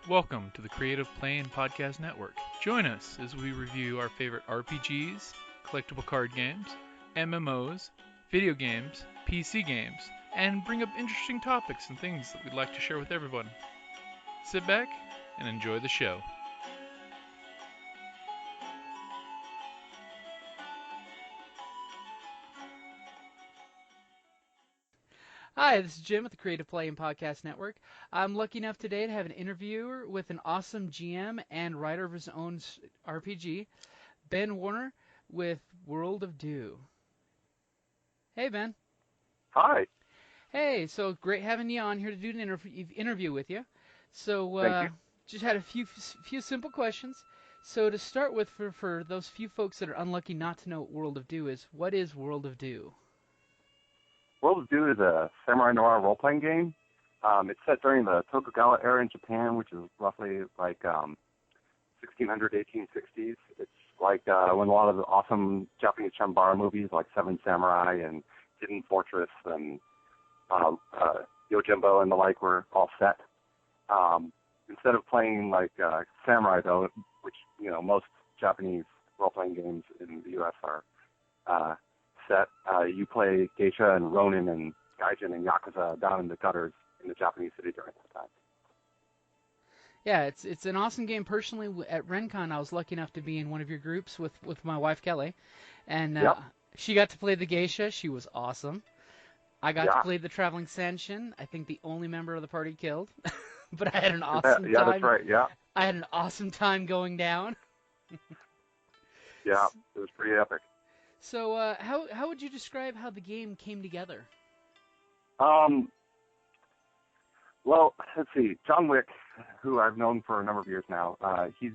Welcome to the Creative Playing Podcast Network. Join us as we review our favorite RPGs, collectible card games, MMOs, video games, PC games, and bring up interesting topics and things that we'd like to share with everyone. Sit back and enjoy the show. Hi, this is Jim with the Creative Playing Podcast Network. I'm lucky enough today to have an interviewer with an awesome GM and writer of his own RPG, Ben Woerner with World of Do. Hey, Ben. Hi. Hey, so great having you on here to do an interview with you. So, Thank you. just had a few simple questions. So to start with, for those few folks that are unlucky not to know what World of Do is, what is World of Do? World of Do is a samurai noir role-playing game. It's set during the Tokugawa era in Japan, which is roughly like 1600, 1860s. It's like when a lot of the awesome Japanese Chambara movies like Seven Samurai and Hidden Fortress and Yojimbo and the like were all set. Instead of playing like samurai, though, which, you know, most Japanese role-playing games in the U.S. are set, you play geisha and ronin and gaijin and yakuza down in the gutters in the Japanese city during that time. Yeah, it's an awesome game. Personally, at RenCon, I was lucky enough to be in one of your groups with my wife Kelly, and Yep. she got to play the geisha. She was awesome. I got to play the traveling senshin. I think the only member of the party killed, but I had an awesome time. Yeah, that's right. Yeah. I had an awesome time going down. Yeah, it was pretty epic. So, how would you describe how the game came together? Well, let's see. John Wick, who I've known for a number of years now, he's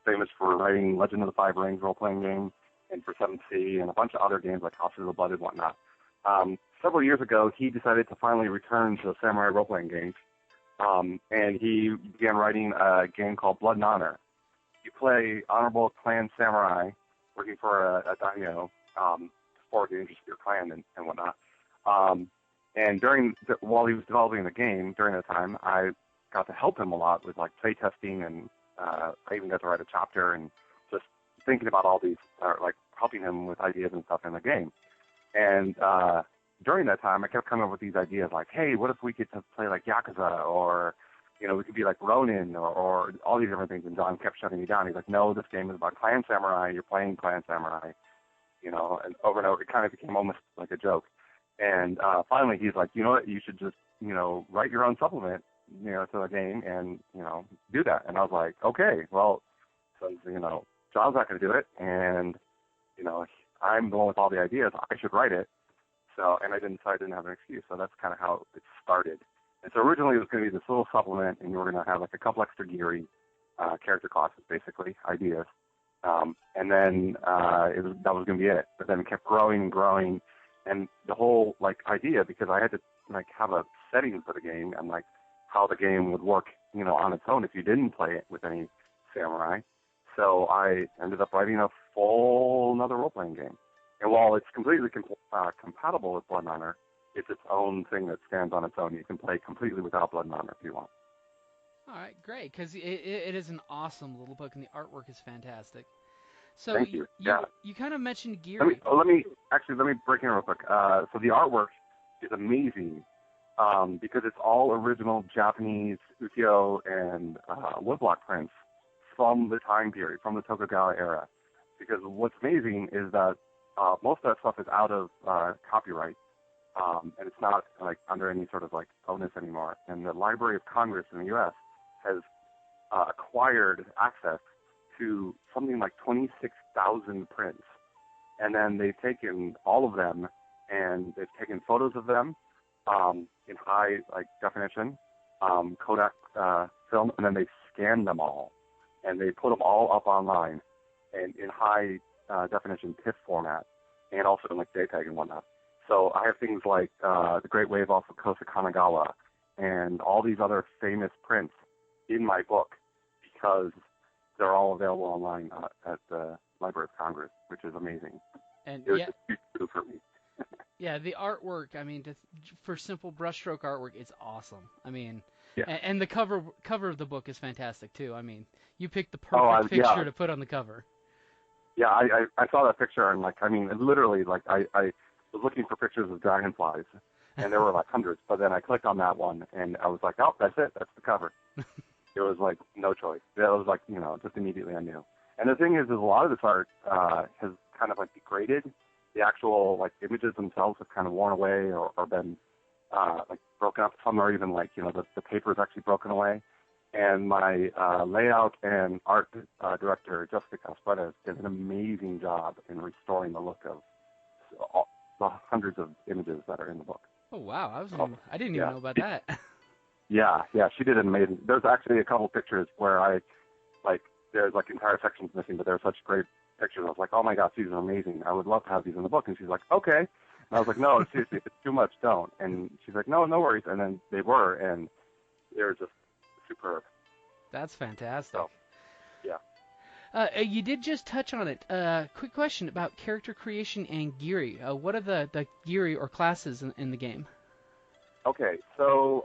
famous for writing Legend of the Five Rings role-playing game and for 7th Sea and a bunch of other games like House of the Blood and whatnot. Several years ago, he decided to finally return to samurai role-playing games, and he began writing a game called Blood and Honor. You play honorable clan samurai working for a daimyo to forward the interest of your clan and whatnot. And while he was developing the game, during that time, I got to help him a lot with like playtesting, and I even got to write a chapter and just thinking about all these, like helping him with ideas and stuff in the game. And during that time, I kept coming up with these ideas like, hey, what if we could play like Yakuza, or, you know, we could be like Ronin, or all these different things. And John kept shutting me down. He's like, no, this game is about clan samurai. You're playing clan samurai, you know, and over and over. It kind of became almost like a joke. And finally, he's like, you know what, you should just, you know, write your own supplement, you know, to the game and, you know, do that. And I was like, okay, well, since, you know, John's not going to do it, and, you know, I'm the one with all the ideas, I should write it. So, and I didn't have an excuse. So that's kind of how it started. And so originally it was going to be this little supplement, and you were going to have like a couple extra geary character classes, basically, ideas. And then that was going to be it. But then it kept growing and growing. And the whole like idea, because I had to like have a setting for the game and like how the game would work, you know, on its own if you didn't play it with any samurai. So I ended up writing a full another role-playing game. And while it's completely compatible with Blood and Honor, it's its own thing that stands on its own. You can play completely without Blood and Honor if you want. All right, great, because it is an awesome little book, and the artwork is fantastic. So Thank you. Yeah. You kind of mentioned gear. Let me break in real quick. So the artwork is amazing because it's all original Japanese ukiyo and woodblock prints from the time period, from the Tokugawa era. Because what's amazing is that most of that stuff is out of copyright, and it's not like under any sort of like onus anymore. And the Library of Congress in the U.S. has acquired access to something like 26,000 prints. And then they've taken all of them, and they've taken photos of them in high like definition, Kodak film, and then they scanned them all, and they put them all up online and in high definition TIFF format, and also in like JPEG and whatnot. So I have things like the Great Wave off of Kosa Kanagawa and all these other famous prints in my book because they're all available online at the Library of Congress, which is amazing. And it was just huge for me. Yeah, the artwork, I mean, for simple brushstroke artwork, it's awesome. I mean, Yeah. And the cover of the book is fantastic too. I mean, you picked the perfect picture to put on the cover. Yeah, I saw that picture and literally I was looking for pictures of dragonflies and there were like hundreds, but then I clicked on that one and I was like, oh, that's it, that's the cover. It was like no choice. It was like, just immediately I knew. And the thing is a lot of this art has kind of like degraded. The actual like images themselves have kind of worn away or been like broken up. Some are even like, the paper is actually broken away. And my layout and art director, Jessica Casparez, did an amazing job in restoring the look of all the hundreds of images that are in the book. Oh, wow. I didn't even know about that. Yeah, she did an amazing. There's actually a couple pictures where there's like entire sections missing, but they're such great pictures. I was like, oh my gosh, these are amazing. I would love to have these in the book. And she's like, okay. And I was like, no, seriously, if it's too much, don't. And she's like, no worries. And then they were, and they're just superb. That's fantastic. So, yeah. You did just touch on it. Quick question about character creation and Giri. What are the Giri or classes in the game? Okay, so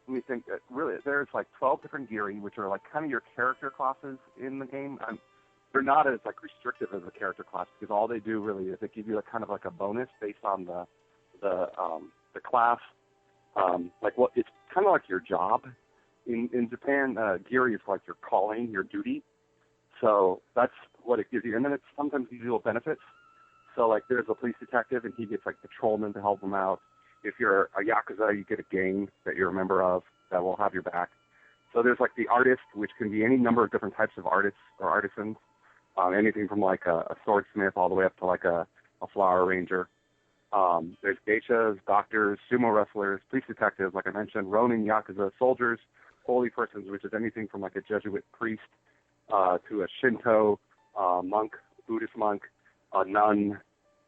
let me think. Really, there's like 12 different Giri, which are like kind of your character classes in the game. They're not as like restrictive as a character class because all they do really is they give you kind of like a bonus based on the class. It's kind of like your job. In Japan, Giri is like your calling, your duty. So that's what it gives you. And then it's sometimes gives you little benefits. So like there's a police detective and he gets like patrolmen to help him out. If you're a Yakuza, you get a gang that you're a member of that will have your back. So there's like the artist, which can be any number of different types of artists or artisans. Anything from like a swordsmith all the way up to like a flower arranger. There's geishas, doctors, sumo wrestlers, police detectives, like I mentioned, ronin, Yakuza, soldiers, holy persons, which is anything from like a Jesuit priest to a Shinto monk, Buddhist monk, a nun,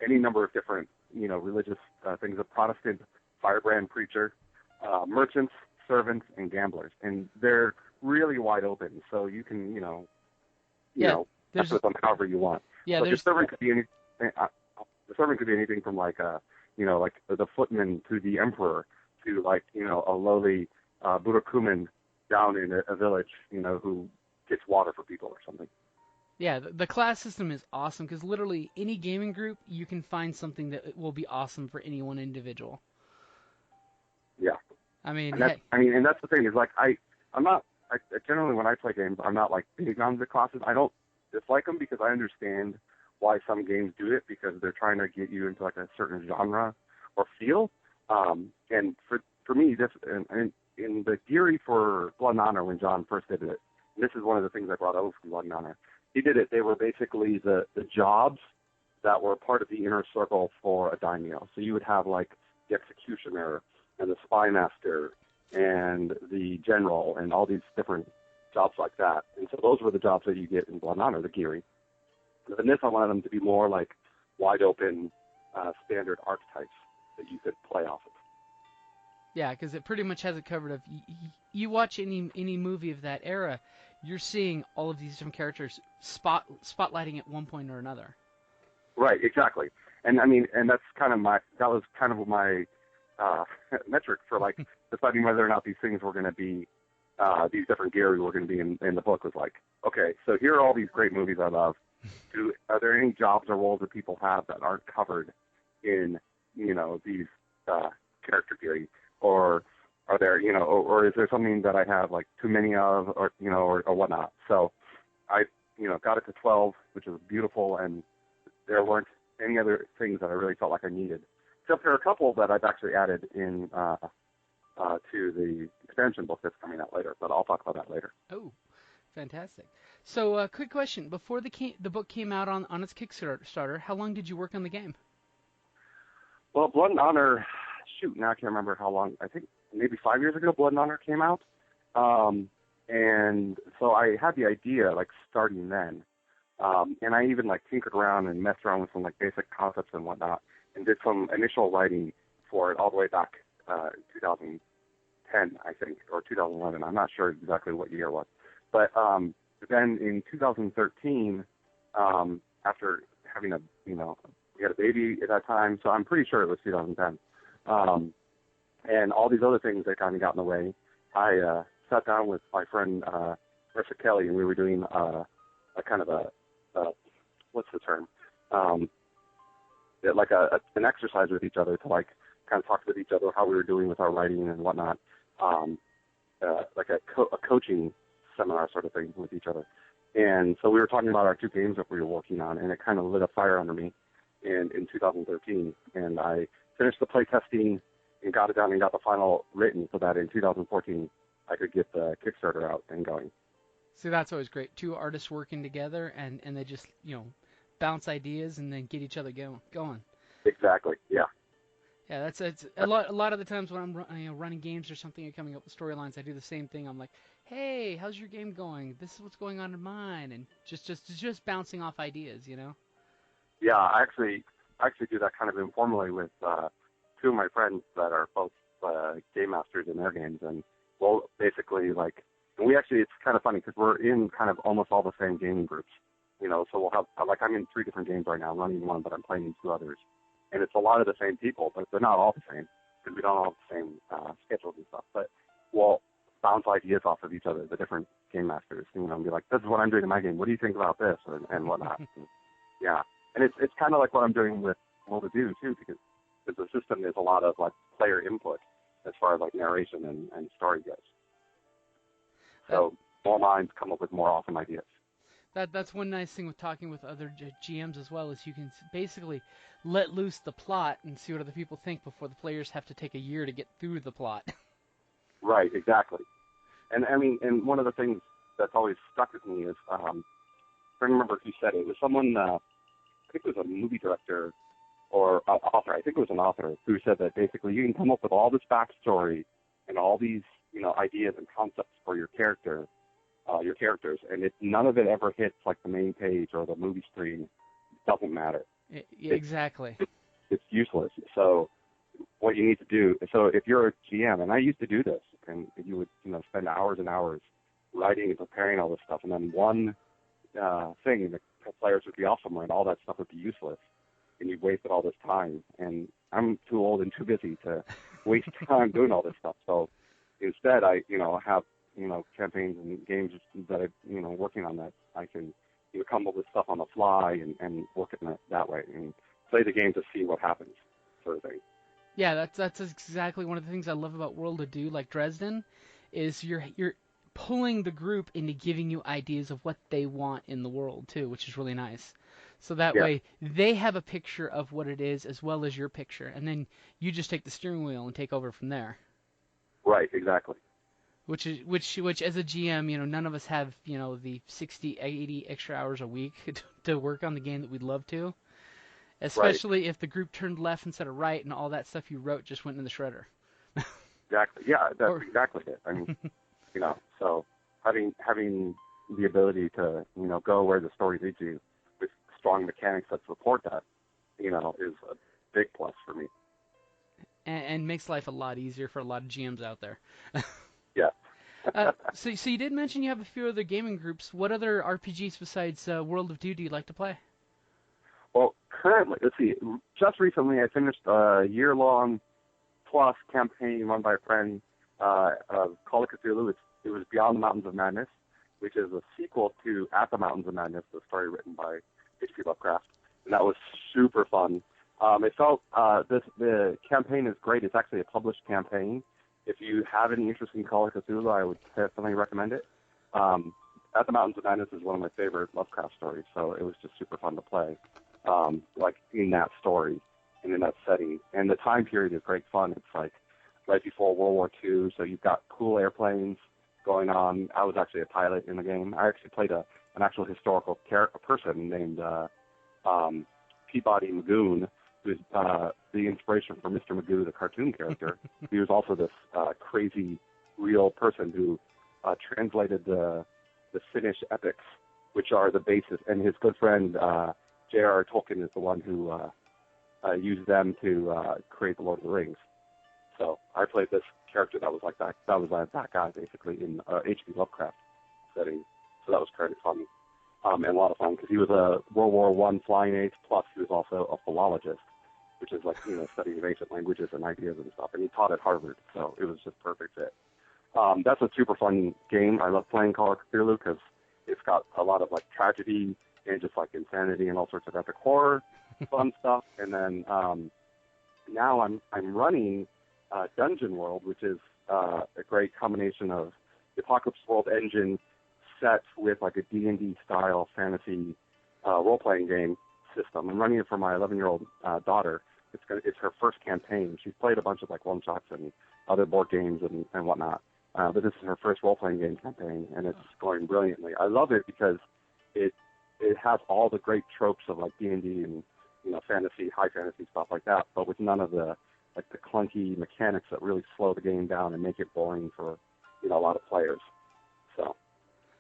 any number of different, religious things, a Protestant firebrand preacher, merchants, servants, and gamblers. And they're really wide open, so you can, mess with them however you want. Yeah, so the servant could be anything. The servant could be anything from like the footman to the emperor to like, a lowly Burakumin down in a village, who gets water for people or something. Yeah, the class system is awesome because literally any gaming group, you can find something that will be awesome for any one individual. Yeah. And that's the thing is like generally when I play games, I'm not like big on the classes. I don't dislike them because I understand why some games do it because they're trying to get you into like a certain genre or feel. And for me, this in the Giri for Blood and Honor when John first did it, and this is one of the things I brought over from Blood and Honor. He did it. They were basically the jobs that were part of the inner circle for a daimyo. So you would have like the executioner and the spy master and the general and all these different jobs like that. And so those were the jobs that you get in Blood and Honor, the Giri. But in this, I wanted them to be more like wide open, standard archetypes that you could play off of. Yeah, because it pretty much has it covered. Of you watch any movie of that era, you're seeing all of these different characters spotlighting at one point or another. Right, exactly. And that's kind of my metric for like deciding whether or not these things were going to be these different Gary were going to be in the book was like, okay, so here are all these great movies I love. Are there any jobs or roles that people have that aren't covered in these character Gary? Or are there, or is there something that I have like too many of, or whatnot? So I, got it to 12, which is beautiful, and there weren't any other things that I really felt like I needed. Except there are a couple that I've actually added in to the expansion book that's coming out later, but I'll talk about that later. Oh, fantastic. So, quick question: before the book came out on its Kickstarter, how long did you work on the game? Well, Blood and Honor. Now I can't remember how long. I think maybe 5 years ago, Blood and Honor came out, and so I had the idea like starting then, and I even like tinkered around and messed around with some like basic concepts and whatnot, and did some initial writing for it all the way back 2010, I think, or 2011. I'm not sure exactly what year it was, but then in 2013, after having we had a baby at that time, so I'm pretty sure it was 2010. and all these other things that kind of got in the way, I sat down with my friend Marissa Kelly, and we were doing a kind of a what's the term? Like an exercise with each other to like kind of talk with each other how we were doing with our writing and whatnot, like a coaching seminar sort of thing with each other. And so we were talking about our two games that we were working on, and it kind of lit a fire under me in 2013. And I finished the play testing and got it done and got the final written so that in 2014 I could get the Kickstarter out and going. See, that's always great. Two artists working together, and they just, bounce ideas and then get each other going. Exactly, yeah. Yeah, that's a lot of the times when I'm running games or something and coming up with storylines, I do the same thing. I'm like, hey, how's your game going? This is what's going on in mine, and just bouncing off ideas, Yeah, I actually do that kind of informally with two of my friends that are both game masters in their games, and we'll basically like, and we actually, it's kind of funny because we're in kind of almost all the same gaming groups, so we'll have, like, I'm in 3 different games right now, I'm running one, but I'm playing in 2 others, and it's a lot of the same people, but they're not all the same because we don't all have the same schedules and stuff, but we'll bounce ideas off of each other, the different game masters, and be like, this is what I'm doing in my game, what do you think about this, and whatnot. Yeah, and it's kind of like what I'm doing with World of Do too, because the system is a lot of like player input as far as like narration and story goes. So more minds come up with more awesome ideas. That's one nice thing with talking with other GMs as well, is you can basically let loose the plot and see what other people think before the players have to take a year to get through the plot. Right, exactly. And I mean, and one of the things that's always stuck with me is, I don't remember who said it. It was someone, I think it was a movie director or author. I think it was an author who said that basically you can come up with all this backstory and all these, ideas and concepts for your characters, and none of it ever hits like the main page or the movie screen. It doesn't matter. Exactly. It's useless. So what you need to do, so if you're a GM, and I used to do this, and you would, spend hours and hours writing and preparing all this stuff, and then one thing, the players would be off somewhere, and all that stuff would be useless, and you've wasted all this time. And I'm too old and too busy to waste time doing all this stuff. So instead, I, have, campaigns and games that I'm, working on that I can, come up with stuff on the fly and work it that way and play the game to see what happens, sort of thing. Yeah, that's exactly one of the things I love about World of Do, like Dresden, is you're pulling the group into giving you ideas of what they want in the world too, which is really nice. So that way they have a picture of what it is as well as your picture, and then you just take the steering wheel and take over from there. Right, exactly. Which as a GM, none of us have, the 60, 80 extra hours a week to work on the game that we'd love to. Especially if the group turned left instead of right and all that stuff you wrote just went in the shredder. Exactly. Yeah, that's exactly it. I mean, so having the ability to, go where the story leads you with strong mechanics that support that, is a big plus for me. And makes life a lot easier for a lot of GMs out there. Yeah. So you did mention you have a few other gaming groups. What other RPGs besides World of Do you like to play? Well, currently, let's see, just recently I finished a year-long plus campaign run by a friend of Call of Catthulhu. It was Beyond the Mountains of Madness, which is a sequel to At the Mountains of Madness, the story written by H.P. Lovecraft, and that was super fun. It felt, the campaign is great. It's actually a published campaign. If you have any interest in Call of Cthulhu, I would definitely recommend it. At the Mountains of Madness is one of my favorite Lovecraft stories, so it was just super fun to play, like in that story and in that setting. And the time period is great fun. It's like right before World War II, so you've got cool airplanes going on. I was actually a pilot in the game. I actually played an actual historical person named Peabody Magoon, who's the inspiration for Mr. Magoo, the cartoon character. He was also this crazy, real person who translated the Finnish epics, which are the basis. And his good friend J.R.R. Tolkien is the one who used them to create the Lord of the Rings. So I played this character that was like that. That was that guy basically in H.P. Lovecraft setting. So that was kind of fun. And a lot of fun because he was a World War I flying ace, plus he was also a philologist. which is like, studying ancient languages and ideas and stuff. And he taught at Harvard, so it was just perfect fit. That's a super fun game. I love playing Call of Catthulhu because it's got a lot of like tragedy and just like insanity and all sorts of epic horror, fun stuff. And then now I'm running Dungeon World, which is a great combination of the Apocalypse World engine set with like a D&D style fantasy role-playing game system. I'm running it for my 11-year-old daughter. It's her first campaign. She's played a bunch of like one-shots and other board games and whatnot. But this is her first role-playing game campaign, and it's going brilliantly. I love it because it has all the great tropes of like D&D and fantasy, high fantasy stuff like that, but with none of the like the clunky mechanics that really slow the game down and make it boring for a lot of players. So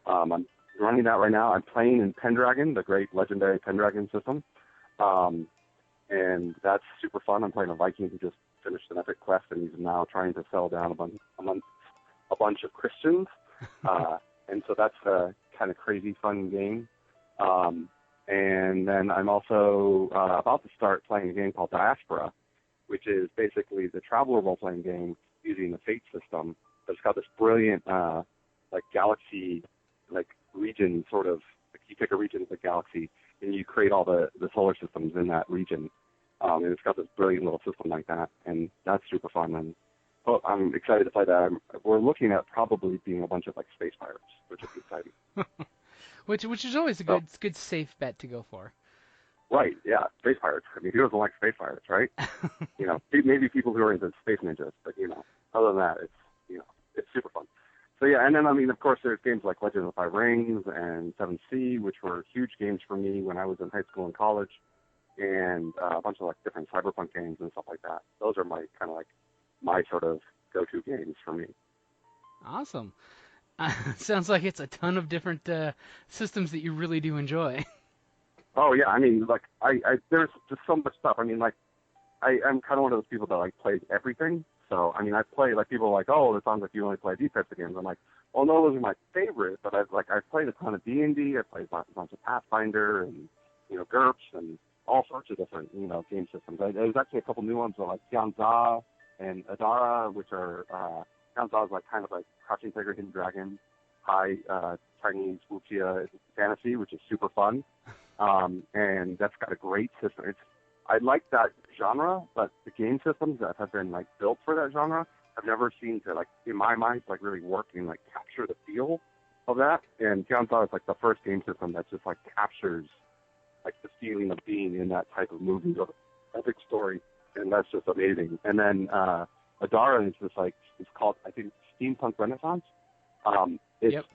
I'm running that right now. I'm playing in Pendragon, the great legendary Pendragon system, and that's super fun. I'm playing a Viking who just finished an epic quest, and he's now trying to settle down a bunch of Christians, and so that's a kind of crazy fun game. And then I'm also about to start playing a game called Diaspora, which is basically the Traveler role-playing game using the Fate system. It's got this brilliant like galaxy, like region sort of. Like you pick a region of the galaxy, and you create all the solar systems in that region. And it's got this brilliant little system like that, and that's super fun. And I'm excited to play that. We're looking at probably being a bunch of like space pirates, which is exciting. which is always a good safe bet to go for. Right, yeah, space pirates. I mean, who doesn't like space pirates, right? Maybe people who are into space ninjas, but other than that, it's super fun. So yeah, and then of course, there's games like Legend of the Five Rings and 7C, which were huge games for me when I was in high school and college, and a bunch of like different cyberpunk games and stuff like that. Those are my kind of like my sort of go-to games for me. Awesome. Sounds like it's a ton of different systems that you really do enjoy. Oh yeah, there's just so much stuff. I'm kind of one of those people that like plays everything. So I play like people are like, oh, it sounds like you only play these types of games. I'm like, well, no, those are my favorite. But I've played a ton of D&D. I played a bunch of Pathfinder and GURPS and all sorts of different game systems. There's actually a couple new ones like Tianza and Adara, which are Tianza is like kind of like Crouching Tiger, Hidden Dragon, high Chinese wuxia fantasy, which is super fun. And that's got a great system. I like that genre, but the game systems that have been like built for that genre have never seemed to like, in my mind, like really work and like capture the feel of that. And Tianza is like the first game system that just like captures like the feeling of being in that type of movie or epic story, and that's just amazing. And then Adara is just like, it's called, I think, Steampunk Renaissance. It's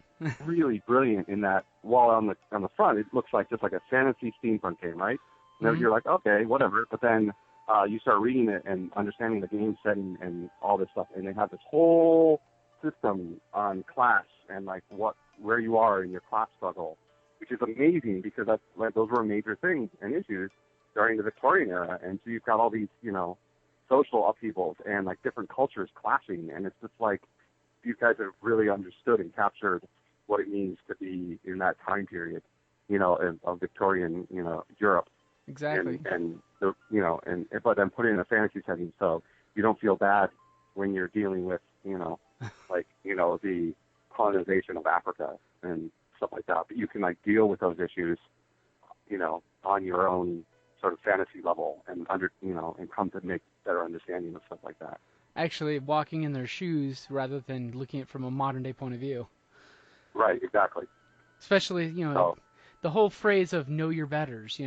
really brilliant in that while on the front it looks like just like a fantasy steampunk game, right? And you're like, okay, whatever. But then you start reading it and understanding the game setting and all this stuff, and they have this whole system on class and like where you are in your class struggle, which is amazing because that's like those were major things and issues during the Victorian era. And so you've got all these social upheavals and like different cultures clashing, and it's just like you guys have really understood and captured what it means to be in that time period, of Victorian, Europe. Exactly. But then put it in a fantasy setting so you don't feel bad when you're dealing with, the colonization of Africa and stuff like that. But you can like deal with those issues, on your own sort of fantasy level and and come to make better understanding of stuff like that. Actually, walking in their shoes rather than looking at it from a modern day point of view. Right, exactly. Especially, the whole phrase of know your betters,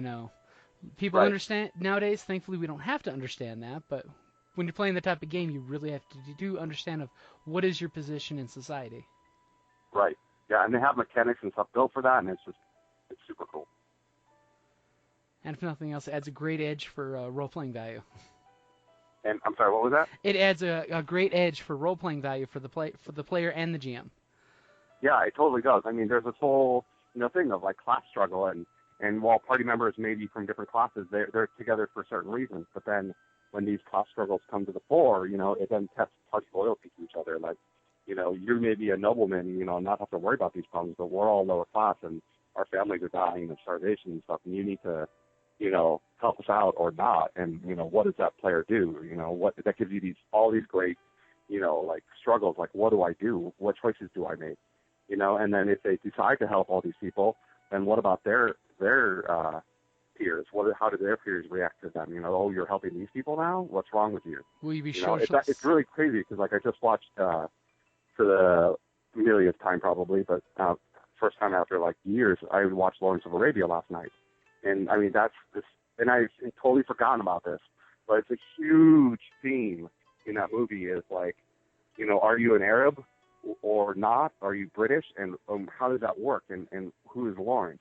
People understand nowadays. Thankfully, we don't have to understand that, but when you're playing the type of game, you really have to do understand of what is your position in society. Right. Yeah, and they have mechanics and stuff built for that, and it's super cool. And if nothing else, it adds a great edge for role-playing value. And I'm sorry, what was that? It adds a great edge for role-playing value for the player and the GM. Yeah, it totally does. There's this whole thing of like class struggle, and while party members may be from different classes, they're together for certain reasons. But then when these class struggles come to the fore, it then tests party loyalty to each other. Like, you may be a nobleman, and not have to worry about these problems, but we're all lower class and our families are dying of starvation and stuff, and you need to help us out or not, and what does that player do? What that gives you all these great, like struggles, like what do I do? What choices do I make? And then if they decide to help all these people, then what about their peers? How do their peers react to them? Oh, you're helping these people now? What's wrong with you? Will you be It's really crazy because like I just watched for the millionth time probably, but first time after like years, I watched Lawrence of Arabia last night, and I mean and I've totally forgotten about this, but it's a huge theme in that movie. Is like, are you an Arab or not? Are you British? And how does that work? And who is Lawrence?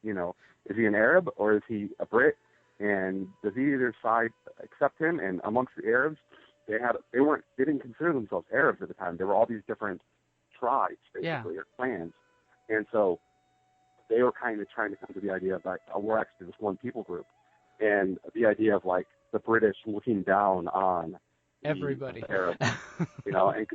Is he an Arab or is he a Brit? And does either side accept him? And amongst the Arabs, they didn't consider themselves Arabs at the time. There were all these different tribes, basically, or clans. And so they were kind of trying to come to the idea of like, we're actually this one people group. And the idea of like the British looking down on everybody, the Arabs,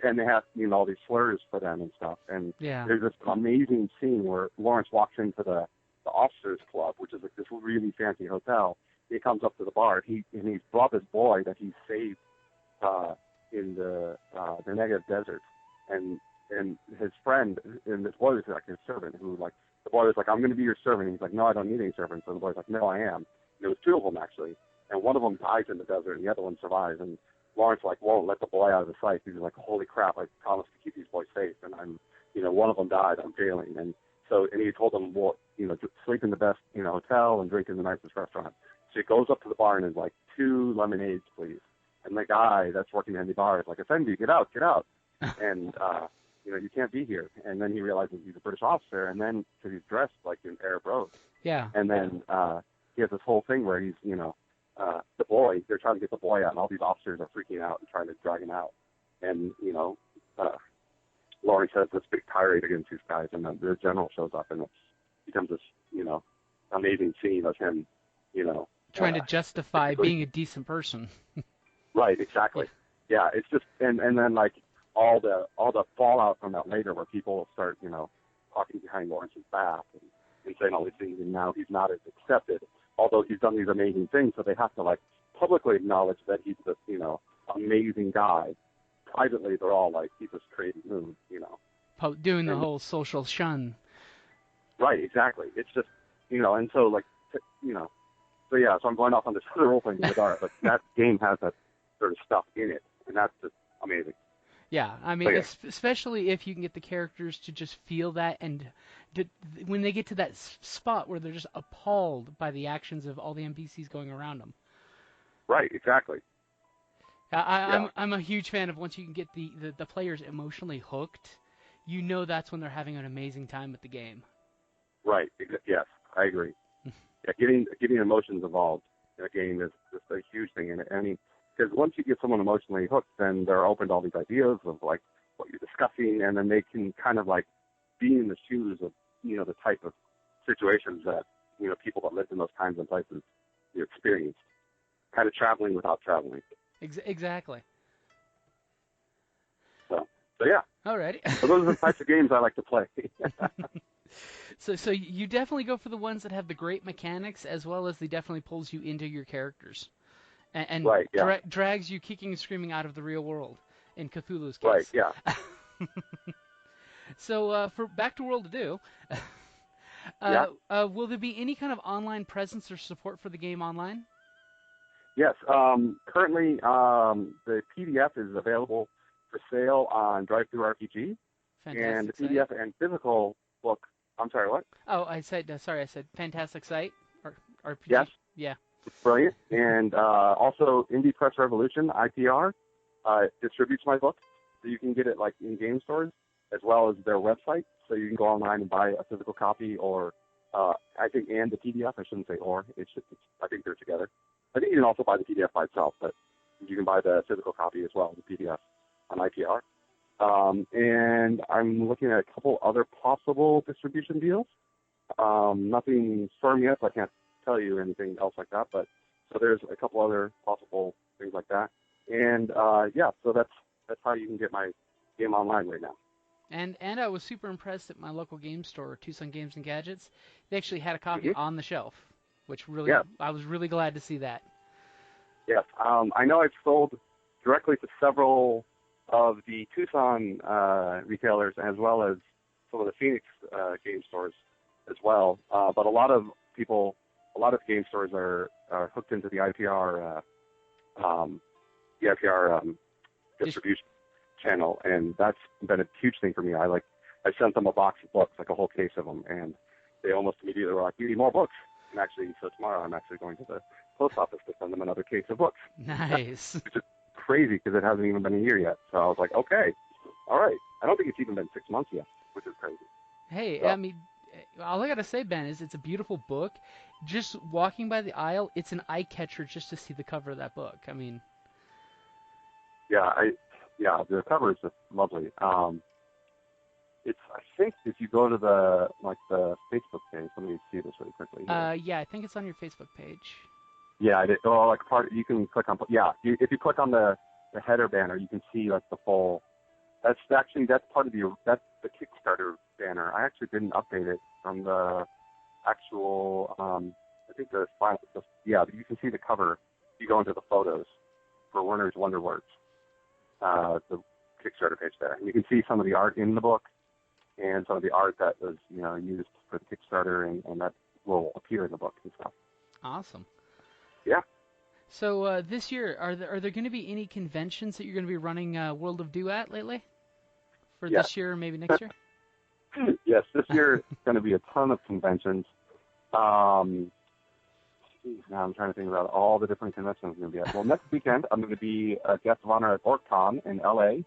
and they have all these slurs for them and stuff. And there's this amazing scene where Lawrence walks into the officers club, which is like this really fancy hotel. He comes up to the bar. He's brought this boy that he saved in the Negev desert, and his friend, and this boy was like his servant, who like the boy was like, I'm going to be your servant. And he's like, no, I don't need any servants. And the boy's like, no, I am. And it was two of them actually, and one of them dies in the desert, and the other one survives. And Lawrence like won't let the boy out of the sight. He's like, holy crap, I promised to keep these boys safe, and I'm, one of them died. I'm failing. And he told them, well, sleep in the best, hotel and drink in the nicest restaurant. So he goes up to the bar and is like, 2 lemonades, please. And the guy that's working in the bar is like, Effendi, get out. And, you can't be here. And then he realizes he's a British officer, and then, because he's dressed like in Arab robes. Yeah. And then he has this whole thing where he's, the boy, they're trying to get the boy out, and all these officers are freaking out and trying to drag him out. And, Lawrence has this big tirade against these guys, and then the general shows up, and it becomes this, amazing scene of him, trying to justify being a decent person. Right, exactly. Yeah, it's just, and then like all the fallout from that later, where people start, talking behind Lawrence's back and saying all these things, and now he's not as accepted, although he's done these amazing things. So they have to like publicly acknowledge that he's this, amazing guy. Privately, they're all like, he's this crazy moon, doing the whole social shun. Right, exactly. It's just, and so like, so yeah, so I'm going off on this other role playing with art, but that game has that sort of stuff in it, and that's just amazing. Yeah, I mean, especially if you can get the characters to just feel that, and when they get to that spot where they're just appalled by the actions of all the NPCs going around them. Right, exactly. I'm a huge fan of once you can get the players emotionally hooked, that's when they're having an amazing time with the game. Right. Yes, I agree. Yeah, getting emotions involved in a game is just a huge thing. And I mean, because once you get someone emotionally hooked, then they're open to all these ideas of like what you're discussing, and then they can kind of like be in the shoes of the type of situations that people that lived in those times and places experienced, kind of traveling without traveling. Exactly. So yeah. Alrighty. So those are the types of games I like to play. So you definitely go for the ones that have the great mechanics, as well as they definitely pulls you into your characters, and right, yeah. drags you kicking and screaming out of the real world. In Cthulhu's case. Right. Yeah. So for Back to World to Do, will there be any kind of online presence or support for the game online? Yes. Currently, the PDF is available for sale on DriveThruRPG, and the PDF and physical book. I'm sorry, what? Oh, I said fantastic site or RPG. Yes. Yeah. It's brilliant. And also Indie Press Revolution, IPR, distributes my book, so you can get it like in game stores as well as their website. So you can go online and buy a physical copy, or I think and the PDF. I shouldn't say or. I think they're together. I think you can also buy the PDF by itself, but you can buy the physical copy as well, the PDF on IPR. And I'm looking at a couple other possible distribution deals. Nothing firm yet, so I can't tell you anything else like that. But so there's a couple other possible things like that. And so that's how you can get my game online right now. And I was super impressed at my local game store, Tucson Games and Gadgets. They actually had a copy on the shelf. which really Yeah. I was really glad to see that. Yes. I know I've sold directly to several of the Tucson retailers as well as some of the Phoenix game stores as well. But a lot of game stores are hooked into the IPR distribution channel, and that's been a huge thing for me. I sent them a box of books, like a whole case of them, and they almost immediately were like, "You need more books." And actually, so tomorrow I'm actually going to the post office to send them another case of books. Nice. Which is crazy because it hasn't even been a year yet. So I was like, okay, all right. I don't think it's even been 6 months yet, which is crazy. Hey, So, I mean, all I gotta say, Ben, is it's a beautiful book. Just walking by the aisle, it's an eye catcher just to see the cover of that book. I mean, the cover is just lovely. I think if you go to the Facebook page, let me see this really quickly here. yeah, I think it's on your Facebook page. Yeah, you can click on, if you click on the header banner, you can see like the full, that's part of that's the Kickstarter banner. I actually didn't update it from the actual, I think you can see the cover. You go into the photos for Werner's Wonder Words, the Kickstarter page there. And you can see some of the art in the book and some of the art that was, used for the Kickstarter and that will appear in the book and stuff. Awesome. Yeah. So this year, are there going to be any conventions that you're going to be running World of Do at lately? For this year or maybe next year? Yes, this year it's going to be a ton of conventions. Now I'm trying to think about all the different conventions I'm going to be at. Well, next weekend I'm going to be a guest of honor at OrcCon in LA.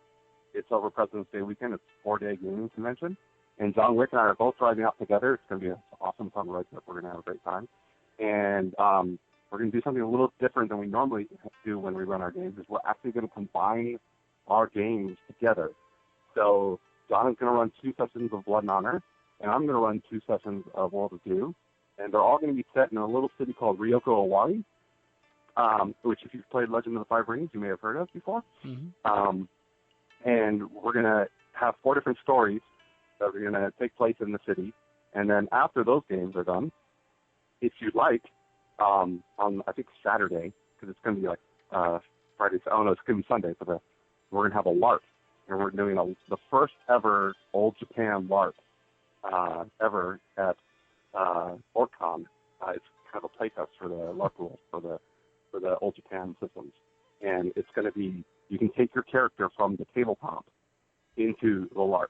It's over President's Day weekend. It's a 4-day gaming convention. And John Wick and I are both driving out together. It's going to be an awesome fun road trip. We're going to have a great time. And we're going to do something a little different than we normally do when we run our games. Is we're actually going to combine our games together. So John is going to run 2 sessions of Blood and Honor, and I'm going to run 2 sessions of World of Do. And they're all going to be set in a little city called Ryoko, Hawaii, which if you've played Legend of the Five Rings, you may have heard of before. Mm-hmm. And we're going to have 4 different stories that are going to take place in the city. And then after those games are done, if you'd like, on I think Saturday, because it's going to be like Friday. Oh no, it's going to be Sunday. We're going to have a LARP, and we're doing the first ever Old Japan LARP ever at OrcCon. It's kind of a playtest for the LARP rules for the Old Japan systems, and it's going to be you can take your character from the tabletop into the LARP.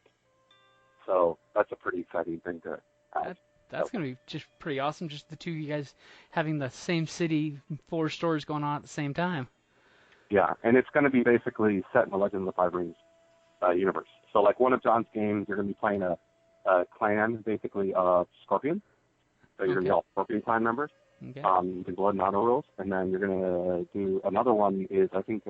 So that's a pretty exciting thing to have. That's going to be just pretty awesome, just the two of you guys having the same city, 4 stories going on at the same time. Yeah, and it's going to be basically set in the Legend of the Five Rings universe. So like one of John's games, you're going to be playing a clan, basically of Scorpion. So you're going to be all Scorpion clan members, Okay. using Blood and Honor rules. And then you're going to do another one is, I think,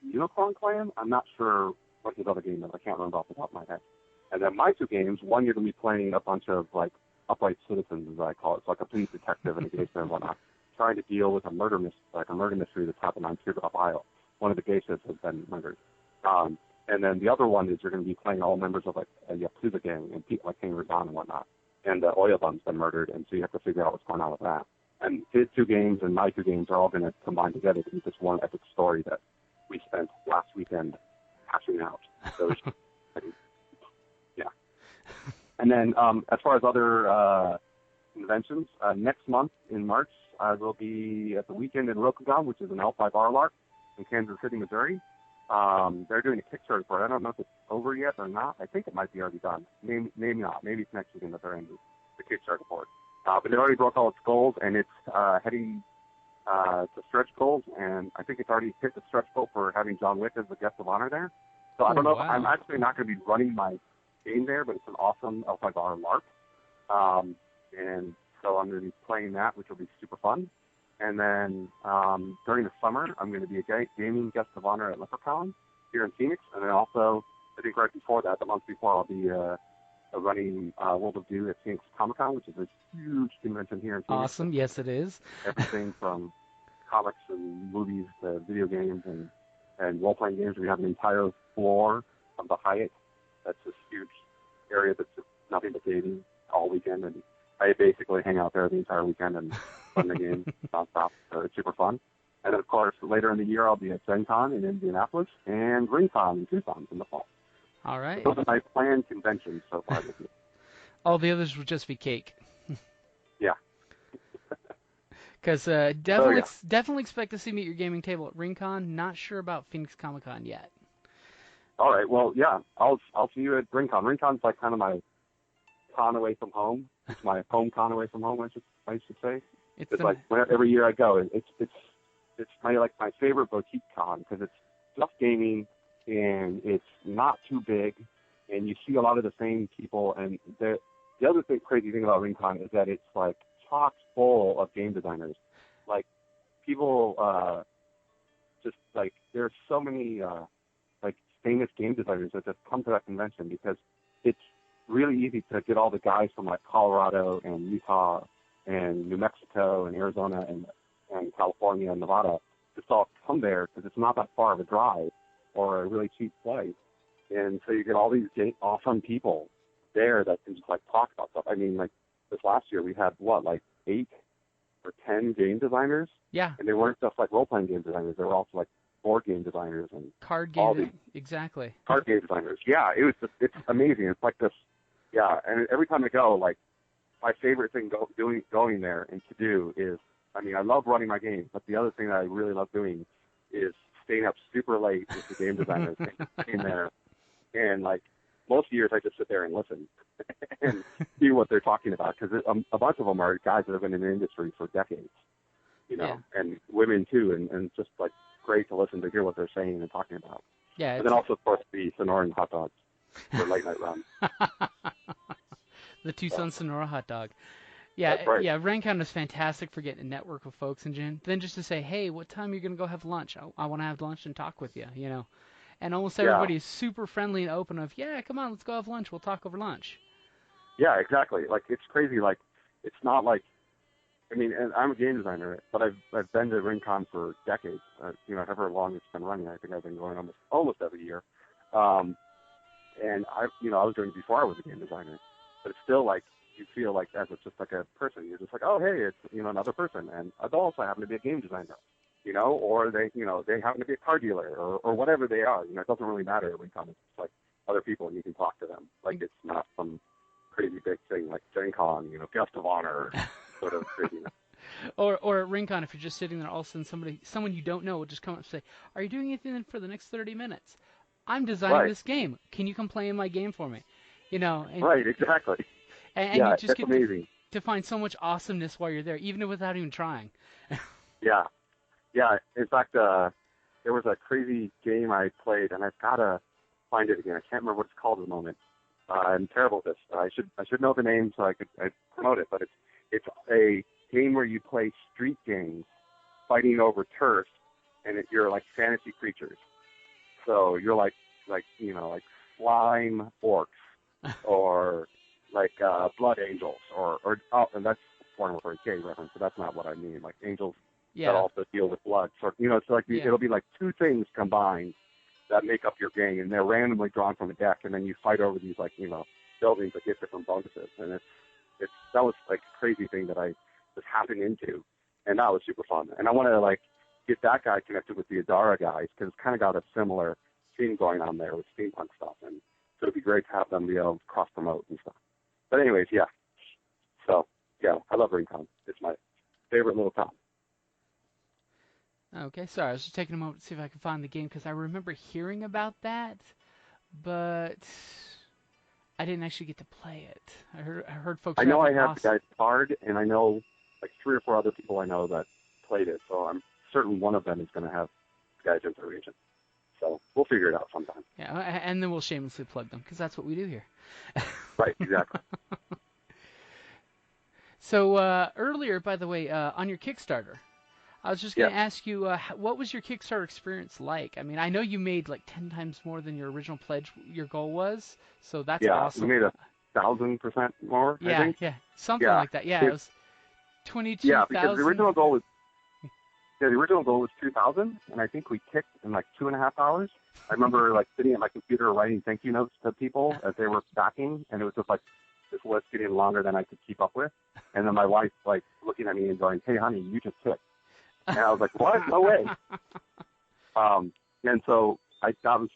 Unicorn Clan. I'm not sure what his other game is. I can't remember off the top of my head. And then my 2 games, one you're going to be playing a bunch of like upright citizens, as I call it. It's like a police detective and a gangster and whatnot, trying to deal with a murder mystery that's happened on Teardrop Isle. One of the gangsters has been murdered. And then the other one is you're going to be playing all members of like a Yakuza gang and people like King Rizan and whatnot. And Oil Bum's been murdered, and so you have to figure out what's going on with that. And his 2 games and my 2 games are all going to combine together to be this one epic story that we spent last weekend hashing out. So yeah. And then as far as other conventions, next month in March, I will be at the weekend in Rokugan, which is an L5R LARP in Kansas City, Missouri. They're doing a Kickstarter for it. I don't know if it's over yet or not. I think it might be already done. Maybe not. Maybe it's next weekend that they're in the Kickstarter for it. But it already broke all its goals, and it's heading to stretch goals, and I think it's already hit the stretch goal for having John Wick as the guest of honor there. So I don't know if I'm actually not going to be running my game there, but it's an awesome L5R LARP. And so I'm going to be playing that, which will be super fun. And then during the summer, I'm going to be a gaming guest of honor at LepreCon here in Phoenix. And then also, I think right before that, the month before, I'll be running World of Do at Phoenix Comic-Con, which is a huge convention here in Phoenix. Awesome. Yes, it is. Everything from comics and movies to video games and role-playing games. We have an entire floor of the Hyatt. That's this huge area that's just nothing but gaming all weekend. And I basically hang out there the entire weekend and run the game nonstop. So it's super fun. And then, of course, later in the year, I'll be at Gen Con in Indianapolis and RingCon in Tucson in the fall. All right. So those are my planned conventions so far this year. All the others would just be cake. Yeah. Because definitely expect to see me at your gaming table at RingCon. Not sure about Phoenix Comic Con yet. All right. Well, yeah, I'll see you at RingCon. RingCon's like kind of my con away from home. It's my home con away from home, I should say. It's like every year I go, it's my favorite boutique con because it's just gaming and it's not too big, and you see a lot of the same people. And the other crazy thing about RingCon is that it's like chock full of game designers. Like people, just like there's so many like famous game designers that just come to that convention because it's really easy to get all the guys from like Colorado and Utah and New Mexico and Arizona and California and Nevada just all come there because it's not that far of a drive or a really cheap flight. And so you get all these awesome people there that can just like talk about stuff. I mean, like this last year we had like 8 or 10 game designers. Yeah. And they weren't just like role-playing game designers. They were also like board game designers and card game. Exactly. Card game designers. Yeah, it's amazing. It's like this. Yeah, and every time I go, like my favorite thing going there and to do is, I mean, I love running my games, but the other thing that I really love doing is staying up super late with the game designers in there. And like most years, I just sit there and listen and see what they're talking about because a bunch of them are guys that have been in the industry for decades, you know, and women too, and just like great to listen to hear what they're saying and talking about. Yeah. And then also, of course, the Sonoran hot dogs for late night run. The Tucson Sonora hot dog. Yeah, that's right. Yeah. RenCon is fantastic for getting a network with folks, and then just to say, hey, what time are you gonna go have lunch? I want to have lunch and talk with you, you know. And almost everybody is super friendly and open. Of come on, let's go have lunch. We'll talk over lunch. Yeah, exactly. Like it's crazy. Like it's not like, I mean, and I'm a game designer, but I've been to RenCon for decades. You know, however long it's been running. I think I've been going almost every year. And I was doing it before I was a game designer, but it's still like you feel like as it's just like a person. You're just like, oh hey, it's another person, and adults happen to be a game designer, or they happen to be a car dealer or whatever they are. It doesn't really matter at RenCon. It's just like other people, and you can talk to them. Like it's not some crazy big thing like Gen Con, guest of honor sort of craziness. Or at RenCon, if you're just sitting there, all of a sudden someone you don't know will just come up and say, are you doing anything for the next 30 minutes? I'm designing this game. Can you come play in my game for me? And, right, exactly. And you just get amazing. To find so much awesomeness while you're there, even without even trying. Yeah. In fact, there was a crazy game I played, and I've got to find it again. I can't remember what it's called at the moment. I'm terrible at this. I should know the name so I could promote it. But it's a game where you play street games, fighting over turf, and you're like fantasy creatures. So you're like slime orcs, or like blood angels, and that's porn for a gay reference, but that's not what I mean. Like angels that also deal with blood. So it's like it'll be like two things combined that make up your game, and they're randomly drawn from a deck, and then you fight over these buildings that get different bonuses, and that was like a crazy thing that I was happening into, and that was super fun. And I want to get that guy connected with the Adara guys because it's kind of got a similar theme going on there with steampunk stuff, and so it'd be great to have them be able to cross promote and stuff. But anyways, yeah. So yeah, I love RenCon. It's my favorite little con. Okay, sorry, I was just taking a moment to see if I could find the game because I remember hearing about that, but I didn't actually get to play it. I heard folks. I know I have the guy's card, and I know like 3 or 4 other people I know that played it, so I'm certain one of them is going to have the guy's information. So we'll figure it out sometime. Yeah, and then we'll shamelessly plug them because that's what we do here. Right, exactly. So earlier, by the way, on your Kickstarter, I was just going to ask you, what was your Kickstarter experience like? I mean, I know you made like 10 times more than your original pledge, your goal was, so that's awesome. Yeah, we made 1,000% more, I think. Yeah, something like that. Yeah, it was 22,000. Yeah, because the original goal was 2,000, and I think we kicked in like 2.5 hours. I remember sitting at my computer writing thank you notes to people as they were backing, and it was just like this list getting longer than I could keep up with. And then my wife, like, looking at me and going, "Hey, honey, you just hit." And I was like, "What? No way." And so John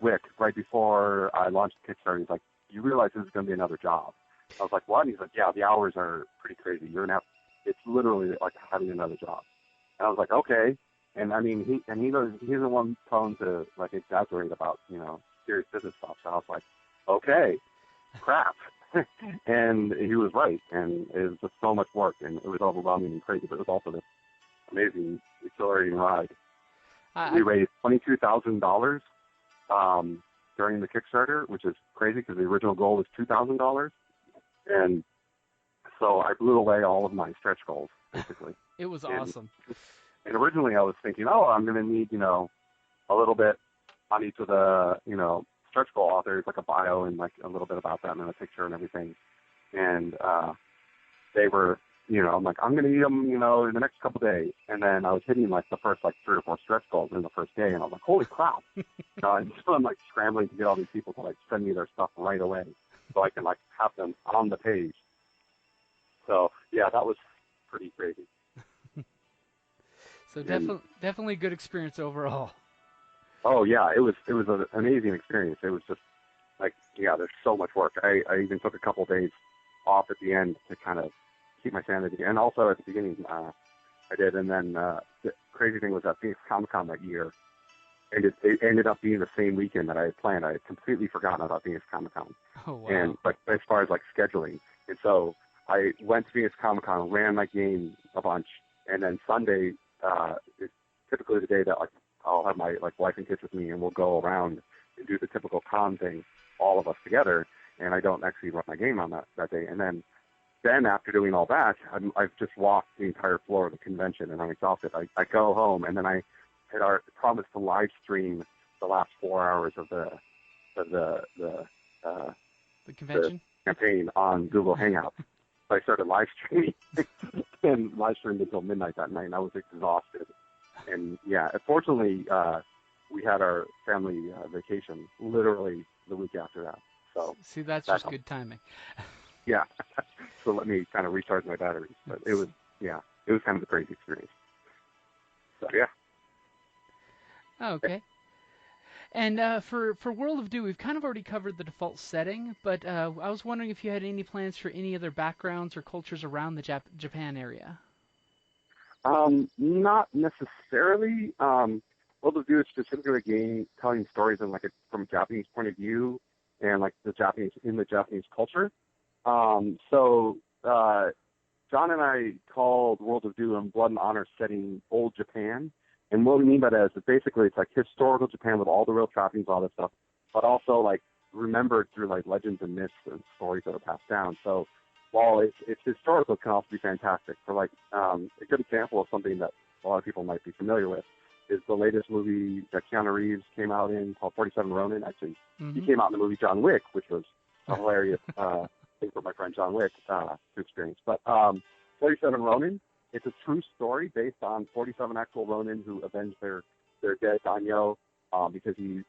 Wick, right before I launched Kickstarter, he's like, "You realize this is going to be another job?" I was like, "What?" And he's like, "Yeah, the hours are pretty crazy. It's literally like having another job." And I was like, "Okay." And I mean, he doesn't want prone to like exaggerate about, serious business stuff. So I was like, "Okay, crap." And he was right. And it was just so much work, and it was overwhelming and crazy, but it was also this amazing, exhilarating ride. We raised $22,000 during the Kickstarter, which is crazy because the original goal was $2,000. And so I blew away all of my stretch goals, basically. It was awesome. And originally I was thinking, I'm going to need, a little bit on each of the, stretch goal authors, like a bio and like a little bit about them and a picture and everything. And they were, I'm like, I'm going to need them, in the next couple of days. And then I was hitting like the first like 3 or 4 stretch goals in the first day. And I was like, holy crap. And so I'm like scrambling to get all these people to like send me their stuff right away so I can like have them on the page. So yeah, that was pretty crazy. So definitely good experience overall. Oh yeah, it was an amazing experience. It was just like, there's so much work. I even took a couple of days off at the end to kind of keep my sanity, and also at the beginning I did. And then the crazy thing was that Phoenix Comic-Con that year, it ended up being the same weekend that I had planned. I had completely forgotten about Phoenix Comic-Con. Oh wow! And but as far as like scheduling, and so I went to Phoenix Comic-Con, ran my game a bunch, and then Sunday is typically the day that like I'll have my like wife and kids with me, and we'll go around and do the typical con thing, all of us together. And I don't actually run my game on that day. And then after doing all that, I've just walked the entire floor of the convention, and I'm exhausted. I go home, and then I had promised to live stream the last 4 hours of the convention campaign on Google Hangouts. So I started live streaming and live streamed until midnight that night, and I was exhausted. And yeah, fortunately, we had our family vacation literally the week after that. So see, that's just good timing. Yeah, so let me kind of recharge my batteries. But it was kind of a crazy experience. So yeah. Okay. And for World of Do, we've kind of already covered the default setting, but I was wondering if you had any plans for any other backgrounds or cultures around the Japan area. Not necessarily. World of Do is specifically a game telling stories from a Japanese point of view and like the Japanese culture. So John and I called World of Do in Blood and Honor setting Old Japan. And what we mean by that is that basically it's like historical Japan with all the real trappings, all this stuff, but also like remembered through like legends and myths and stories that are passed down. So while it's historical, it can also be fantastic. For like a good example of something that a lot of people might be familiar with is the latest movie that Keanu Reeves came out in called 47 Ronin. Actually, he came out in the movie John Wick, which was a hilarious thing for my friend John Wick to experience. But 47 Ronin, it's a true story based on 47 actual Ronin who avenged their dead daimyo because he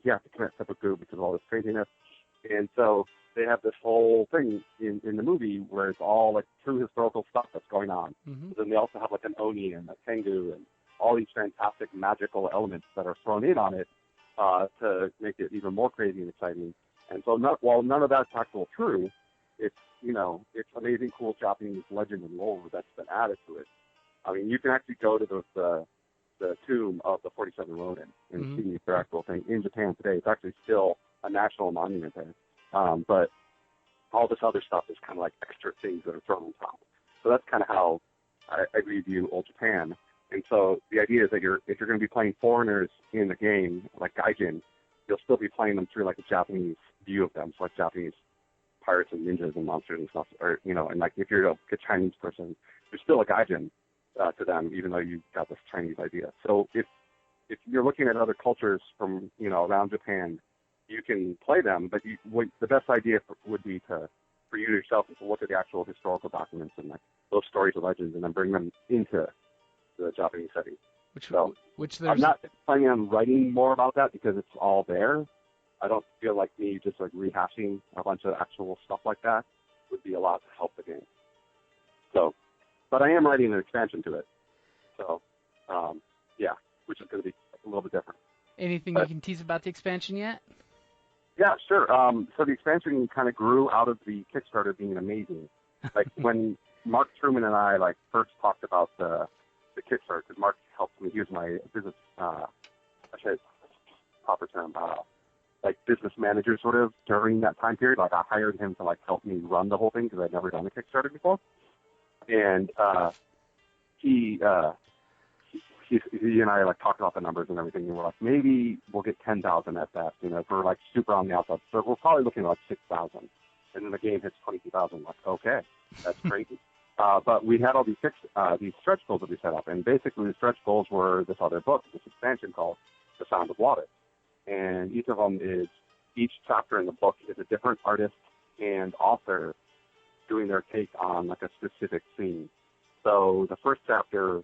has to commit seppuku because of all this craziness. And so they have this whole thing in the movie where it's all like true historical stuff that's going on. Mm-hmm. But then they also have like an oni and a tengu and all these fantastic magical elements that are thrown in on it to make it even more crazy and exciting. And so while none of that's actual true, it's amazing, cool Japanese legend and lore that's been added to it. I mean, you can actually go to the tomb of the 47 Ronin and see their actual thing in Japan today. It's actually still a national monument there. But all this other stuff is kind of like extra things that are thrown on top. So that's kind of how I review Old Japan. And so the idea is that if you're going to be playing foreigners in the game, like Gaijin, you'll still be playing them through like a Japanese view of them, so like Japanese pirates and ninjas and monsters and stuff, or and like if you're a Chinese person, you're still a Gaijin to them, even though you've got this Chinese idea. So if you're looking at other cultures from around Japan, you can play them, but the best idea would be for you yourself is to look at the actual historical documents and like those stories and legends, and then bring them into the Japanese setting. Which I'm not planning on writing more about that because it's all there. I don't feel like me just like rehashing a bunch of actual stuff like that would be a lot to help the game. So, but I am writing an expansion to it. So, yeah, which is going to be a little bit different. Anything you can tease about the expansion yet? Yeah, sure. So the expansion kind of grew out of the Kickstarter being amazing. Like when Mark Truman and I like first talked about the Kickstarter, because Mark helped me. He was my business, I should proper term, like business manager sort of during that time period. Like I hired him to like help me run the whole thing because I'd never done a Kickstarter before. And he and I like talked about the numbers and everything, and we're like, maybe we'll get 10,000 at best, you know, if we're like super on the outside. So we're probably looking at like 6,000, and then the game hits 22,000. Like, okay, that's crazy. But we had all these stretch goals that we set up, and basically the stretch goals were this other book, this expansion called The Sound of Water, and each of them is, each chapter in the book is a different artist and author doing their take on like a specific scene. So the first chapter,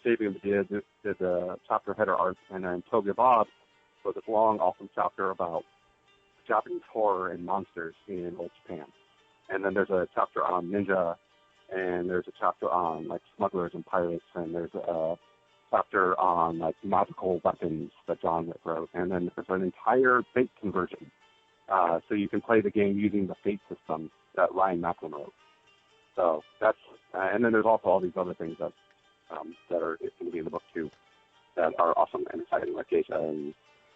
Fabian did the chapter header art, and then Toga Bob wrote this long, awesome chapter about Japanese horror and monsters in old Japan. And then there's a chapter on ninja, and there's a chapter on like smugglers and pirates, and there's a chapter on like magical weapons that John Wick wrote, and then there's an entire fate conversion. So you can play the game using the fate system that Ryan Macklin wrote. So that's, and then there's also all these other things that are going to be in the book too, that are awesome and exciting, like Geisha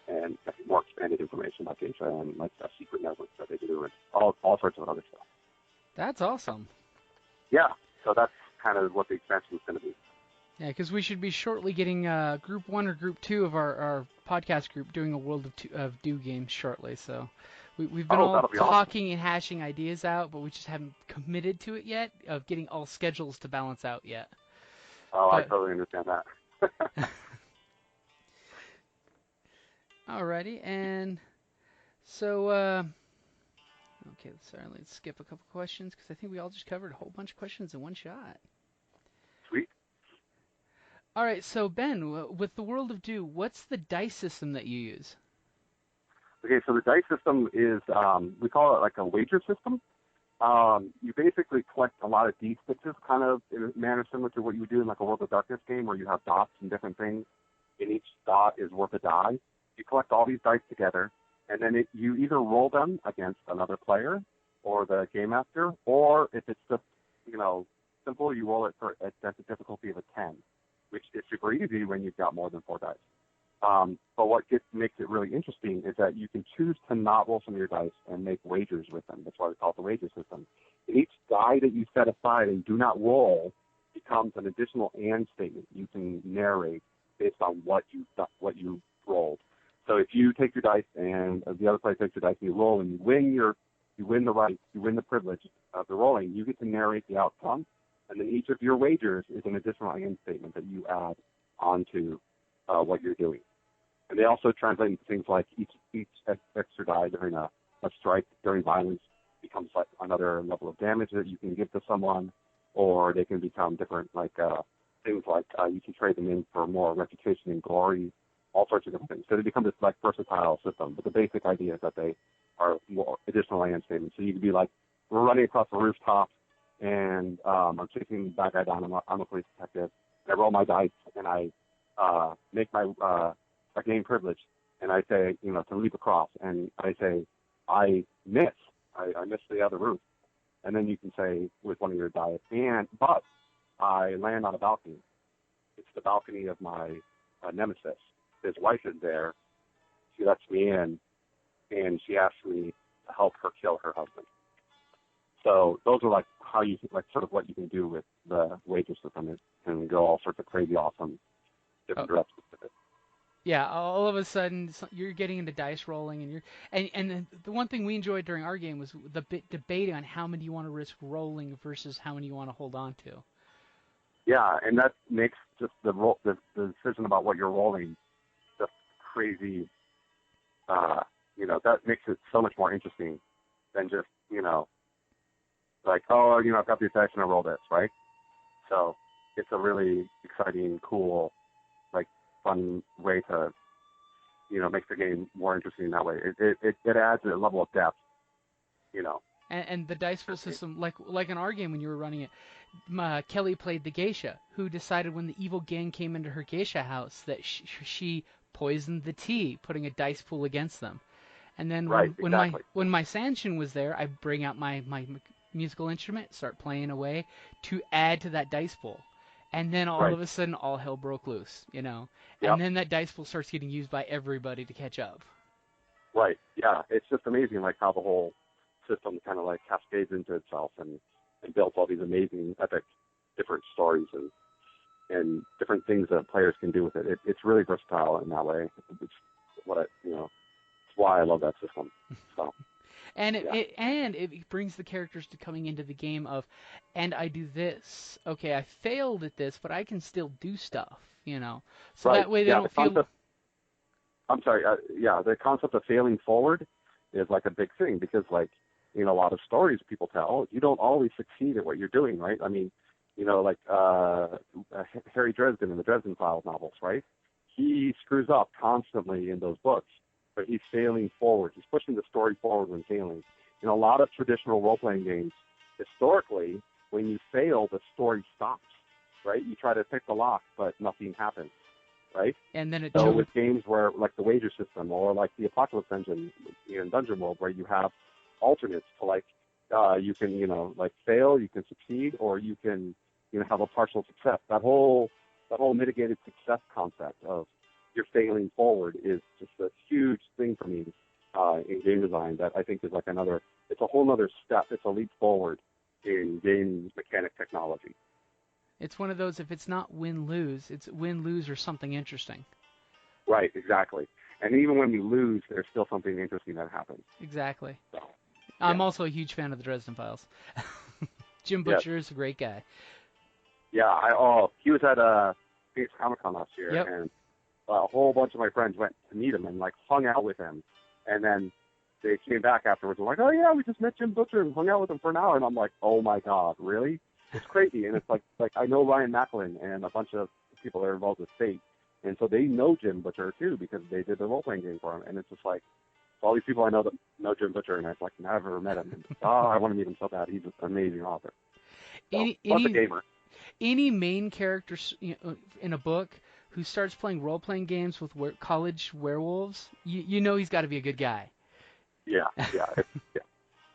and more expanded information about Geisha and like a secret network that they do, and all sorts of other stuff. That's awesome. Yeah, so that's kind of what the expansion is going to be. Yeah, because we should be shortly getting Group 1 or Group 2 of our podcast group doing a World of Do game shortly. So we've been all talking and hashing ideas out, but we just haven't committed to it yet, of getting all schedules to balance out yet. Oh, I totally understand that. Alrighty, and so, okay, sorry, let's skip a couple questions, because I think we all just covered a whole bunch of questions in one shot. Sweet. Alright, so Ben, with the World of Do, what's the dice system that you use? Okay, so the dice system is, we call it like a wager system. You basically collect a lot of D6s, kind of in a manner similar to what you would do in like a World of Darkness game, where you have dots and different things, and each dot is worth a die. You collect all these dice together, and then you either roll them against another player or the game master, or if it's just, you know, simple, you roll it at a difficulty of a 10, which is super easy when you've got more than 4 dice. But what makes it really interesting is that you can choose to not roll some of your dice and make wagers with them. That's why we call it the wager system. And each die that you set aside and do not roll becomes an additional and statement you can narrate based on what you rolled. So if you take your dice and the other player takes your dice and you roll and you win the right, you win the privilege of the rolling, you get to narrate the outcome. And then each of your wagers is an additional and statement that you add onto what you're doing. And they also translate into things like each extra die during a strike, during violence, becomes like another level of damage that you can give to someone, or they can become different, like things like you can trade them in for more reputation and glory, all sorts of different things. So they become this like versatile system. But the basic idea is that they are more additional and statements. So you can be like, we're running across the rooftop, and I'm chasing the bad guy down. I'm a police detective. And I roll my dice, and I make my a game privilege, and I say, you know, to leap across, and I say, I miss the other roof, and then you can say with one of your dice, but I land on a balcony. It's the balcony of my nemesis. His wife is there. She lets me in, and she asks me to help her kill her husband. So those are like how you like sort of what you can do with the wager system, and go all sorts of crazy, awesome different directions with it. Yeah, all of a sudden you're getting into dice rolling, and the one thing we enjoyed during our game was the debating on how many you want to risk rolling versus how many you want to hold on to. Yeah, and that makes just the decision about what you're rolling just crazy. You know, that makes it so much more interesting than just, you know, like, oh, you know, I've got this dice and I roll this, right? So it's a really exciting, cool, like, fun way to, makes the game more interesting that way. It adds a level of depth, And the dice pool system, like in our game when you were running it, Kelly played the geisha, who decided when the evil gang came into her geisha house that she poisoned the tea, putting a dice pool against them. And then when my Sanshin was there, I bring out my musical instrument, start playing away to add to that dice pool. And then all of a sudden, all hell broke loose, Yep. And then that dice pool starts getting used by everybody to catch up. Right. Yeah. It's just amazing, like how the whole system kind of like cascades into itself and builds all these amazing, epic, different stories and different things that players can do with it. It's really versatile in that way. It's why I love that system. So. And it brings the characters to coming into the game of, and I do this. Okay, I failed at this, but I can still do stuff, So that way they don't feel. I'm sorry. The concept of failing forward is like a big thing because, like, a lot of stories people tell, you don't always succeed at what you're doing, right? I mean, like Harry Dresden in the Dresden Files novels, right? He screws up constantly in those books, but he's failing forward. He's pushing the story forward when failing. In a lot of traditional role-playing games, historically, when you fail, the story stops, right? You try to pick the lock, but nothing happens, right? And then So with games where, like the wager system or like the Apocalypse Engine in Dungeon World, where you have alternates to like, you can, fail, you can succeed, or you can, have a partial success. That whole mitigated success concept of you're failing forward is just a huge thing for me in game design that I think is like it's a whole other step. It's a leap forward in game mechanic technology. It's one of those, if it's not win-lose, it's win-lose or something interesting. Right, exactly. And even when we lose, there's still something interesting that happens. Exactly. So, I'm also a huge fan of the Dresden Files. Jim Butcher is a great guy. Yeah, he was at Phoenix Comic-Con last year, and a whole bunch of my friends went to meet him and like hung out with him, and then they came back afterwards and were like, oh yeah, we just met Jim Butcher and hung out with him for an hour, and I'm like, oh my god, really? It's crazy. And it's like I know Ryan Macklin and a bunch of people that are involved with Fate, and so they know Jim Butcher too because they did the role-playing game for him, and it's just like all these people I know that know Jim Butcher, and I've like never met him. And, I want to meet him so bad. He's an amazing author. So, plus a gamer. Any main character in a book who starts playing role-playing games with college werewolves, he's got to be a good guy. Yeah,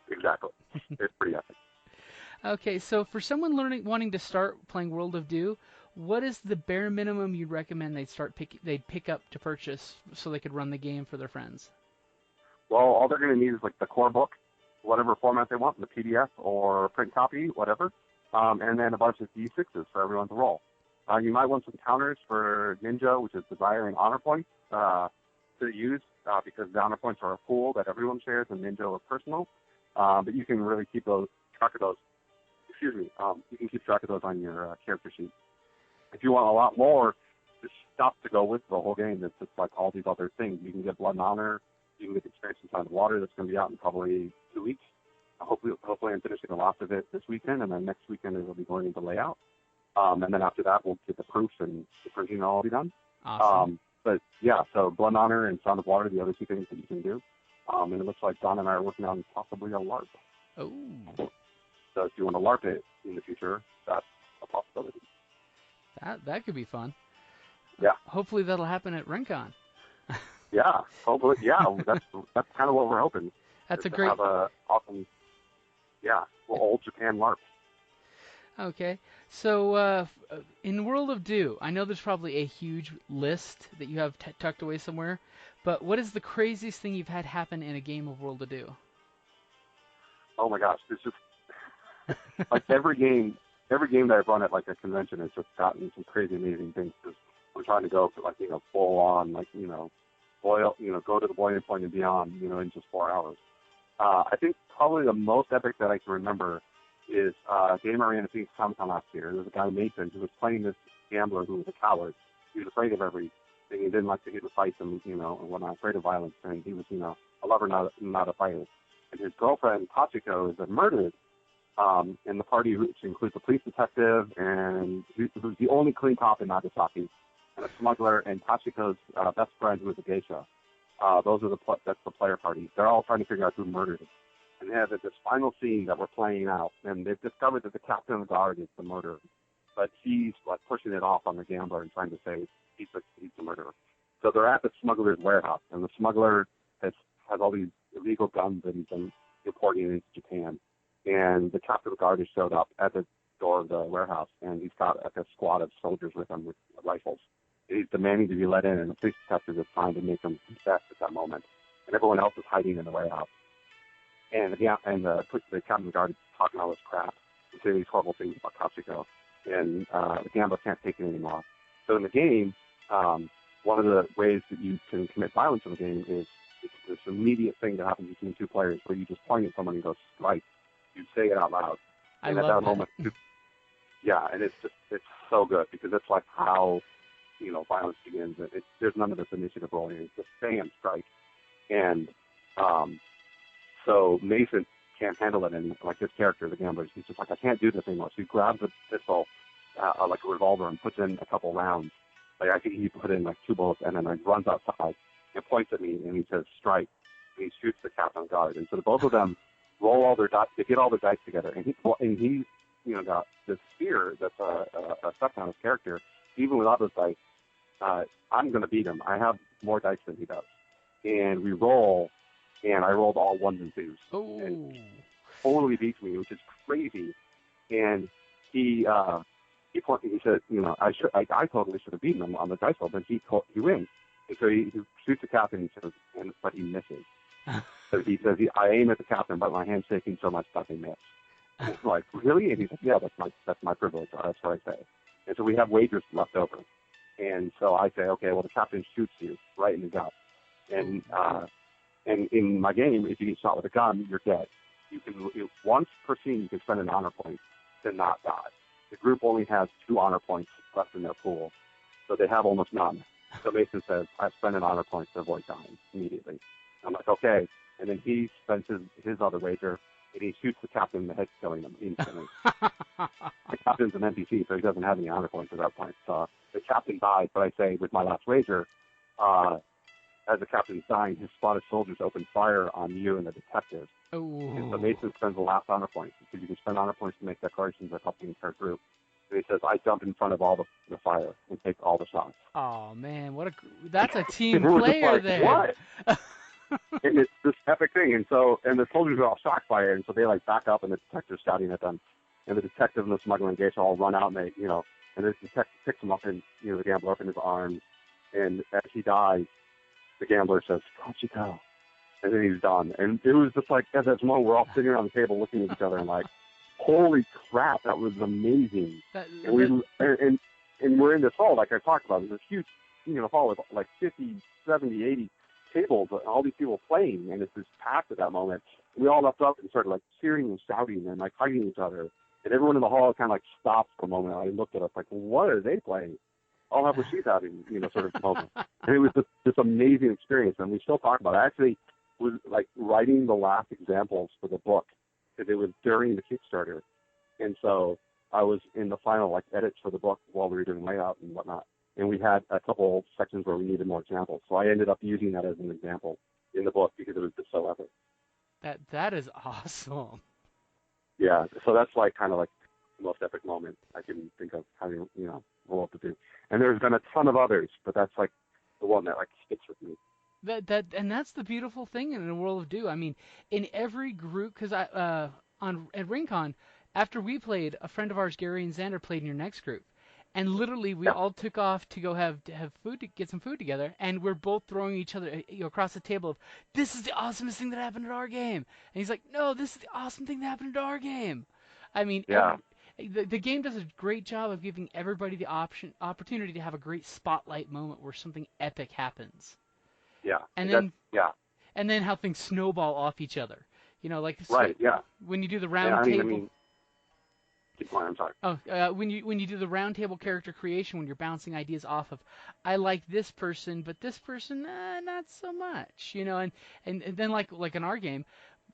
exactly. It's pretty epic. Okay, so for someone wanting to start playing World of Do, what is the bare minimum you'd recommend they'd pick up to purchase so they could run the game for their friends? Well, all they're going to need is like the core book, whatever format they want, the PDF or print copy, whatever. And then a bunch of D6s for everyone to roll. You might want some counters for Ninja, which is desire and honor points, to use because the honor points are a pool that everyone shares, and Ninja are personal. But you can really keep track of those. You can keep track of those on your character sheet. If you want a lot more, just stuff to go with the whole game. It's just like all these other things. You can get Blood and Honor. You can get Experience Inside the Water. That's going to be out in probably 2 weeks. Hopefully I'm finishing the last of it this weekend, and then next weekend it will be going into layout. And then after that, we'll get the proofs and the printing will all be done. Awesome. But yeah, so Blood and Honor and Sound of Water are the other two things that you can do. And it looks like Don and I are working on possibly a LARP. Oh. So if you want to LARP it in the future, that's a possibility. That could be fun. Yeah. Hopefully that'll happen at RenCon. Yeah, hopefully. Yeah, that's kind of what we're hoping. That's a great. Have a awesome. Yeah, old Japan LARP. Okay, so in World of Do, I know there's probably a huge list that you have tucked away somewhere, but what is the craziest thing you've had happen in a game of World of Do? Oh my gosh, it's just like every game that I've run at like a convention has just gotten some crazy amazing things. Because we're trying to go for like full on go to the boiling point and beyond in just 4 hours. I think probably the most epic that I can remember is a game I ran at Phoenix Comic-Con last year. There was a guy, Nathan, who was playing this gambler who was a coward. He was afraid of everything. He didn't like to get in fights and whatnot, afraid of violence. And he was, a lover, not a fighter. And his girlfriend, Tachiko, is murdered in the party, which includes a police detective and who's the only clean cop in Nagasaki, and a smuggler, and Tachiko's best friend, who is a geisha. Those are that's the player party. They're all trying to figure out who murdered him. And they have this final scene that we're playing out, and they've discovered that the captain of the guard is the murderer, but he's like pushing it off on the gambler and trying to say he's the murderer. So they're at the smuggler's warehouse, and the smuggler has all these illegal guns that he's been importing into Japan. And the captain of the guard has showed up at the door of the warehouse, and he's got like a squad of soldiers with him with rifles. And he's demanding to be let in, and the police detective is trying to make him confess at that moment. And everyone else is hiding in the warehouse. And the captain of the guard is talking all this crap and saying these horrible things about Katsuko. And the gambler can't take it anymore. So in the game, one of the ways that you can commit violence in the game is this immediate thing that happens between two players where you just point at someone and go, strike. You say it out loud. I and at love that moment, yeah, and it's so good because it's like how, violence begins. There's none of this initiative rolling. It's just bam, strike. And so Mason can't handle it anymore. Like his character, the gambler, he's just like, I can't do this anymore. So he grabs a pistol, like a revolver, and puts in a couple rounds. Like I think he put in like 2 bullets, and then he runs outside and points at me, and he says, strike. And he shoots the captain of guard. And so both of them roll all their dice. They get all their dice together, and he's got this fear that's a effect on his character. Even without those dice, I'm going to beat him. I have more dice than he does. And we roll, and I rolled all 1s and 2s. Oh. And he totally beats me, which is crazy. And he said, I totally should have beaten him on the dice roll, but he wins. And so he shoots the captain, he says, but he misses. So he says, I aim at the captain, but my hand's shaking so much that they miss. And it's like, really? And he says, yeah, that's my privilege. That's what I say. And so we have wagers left over. And so I say, okay, well, the captain shoots you right in the gut. And in my game, if you get shot with a gun, you're dead. Once per scene, you can spend an honor point to not die. The group only has 2 honor points left in their pool, so they have almost none. So Mason says, I spend an honor point to avoid dying immediately. I'm like, okay. And then he spends his other wager, and he shoots the captain in the head, killing him instantly. The captain's an NPC, so he doesn't have any honor points at that point. So the captain dies, but I say, with my last wager, as the captain's dying, his spotted soldiers open fire on you and the detective. Oh. And so Mason spends the last honor points, because you can spend honor points to make declarations that help the entire group. And he says, I jump in front of all the fire and take all the shots. Oh, man, that's a team And player like, there. What? And it's this epic thing. And the soldiers are all shocked by it, and so they like back up, and the detective's shouting at them. And the detective and the smuggler engage all run out, and they, and the detective picks him up, and, the gambler up in his arms. And as he dies, the gambler says, Katsuko. And then he's done. And it was just like, at that moment, we're all sitting around the table looking at each other and like, holy crap, that was amazing. And we're in this hall, like I talked about. It's this huge, hall with like 50, 70, 80 tables, and all these people playing, and it's just packed at that moment. We all left up and started like cheering and shouting and like hugging each other. And everyone in the hall kind of like stopped for a moment. I looked at us like, what are they playing? I'll have what she's having, sort of moment. And it was this amazing experience, and we still talk about it. I actually was like writing the last examples for the book, because it was during the Kickstarter. And so I was in the final like edits for the book while we were doing layout and whatnot. And we had a couple sections where we needed more examples. So I ended up using that as an example in the book because it was just so epic. That is awesome. Yeah. So that's like kind of like the most epic moment I can think of having, roll up to do. And there's been a ton of others, but that's like the one that like sticks with me. And that's the beautiful thing in the world of Do. I mean, in every group, because at RingCon, after we played, a friend of ours, Gary and Xander, played in your next group, and literally we all took off to go have food, to get some food together, and we're both throwing each other across the table of, this is the awesomest thing that happened at our game, and he's like, no, this is the awesome thing that happened at our game. I mean, the game does a great job of giving everybody the opportunity to have a great spotlight moment where something epic happens. Yeah. And then how things snowball off each other. Right, yeah. When you do the round table. Keep going, I'm sorry. When you do the round table character creation, when you're bouncing ideas off of, I like this person, but this person, not so much, and then like in our game,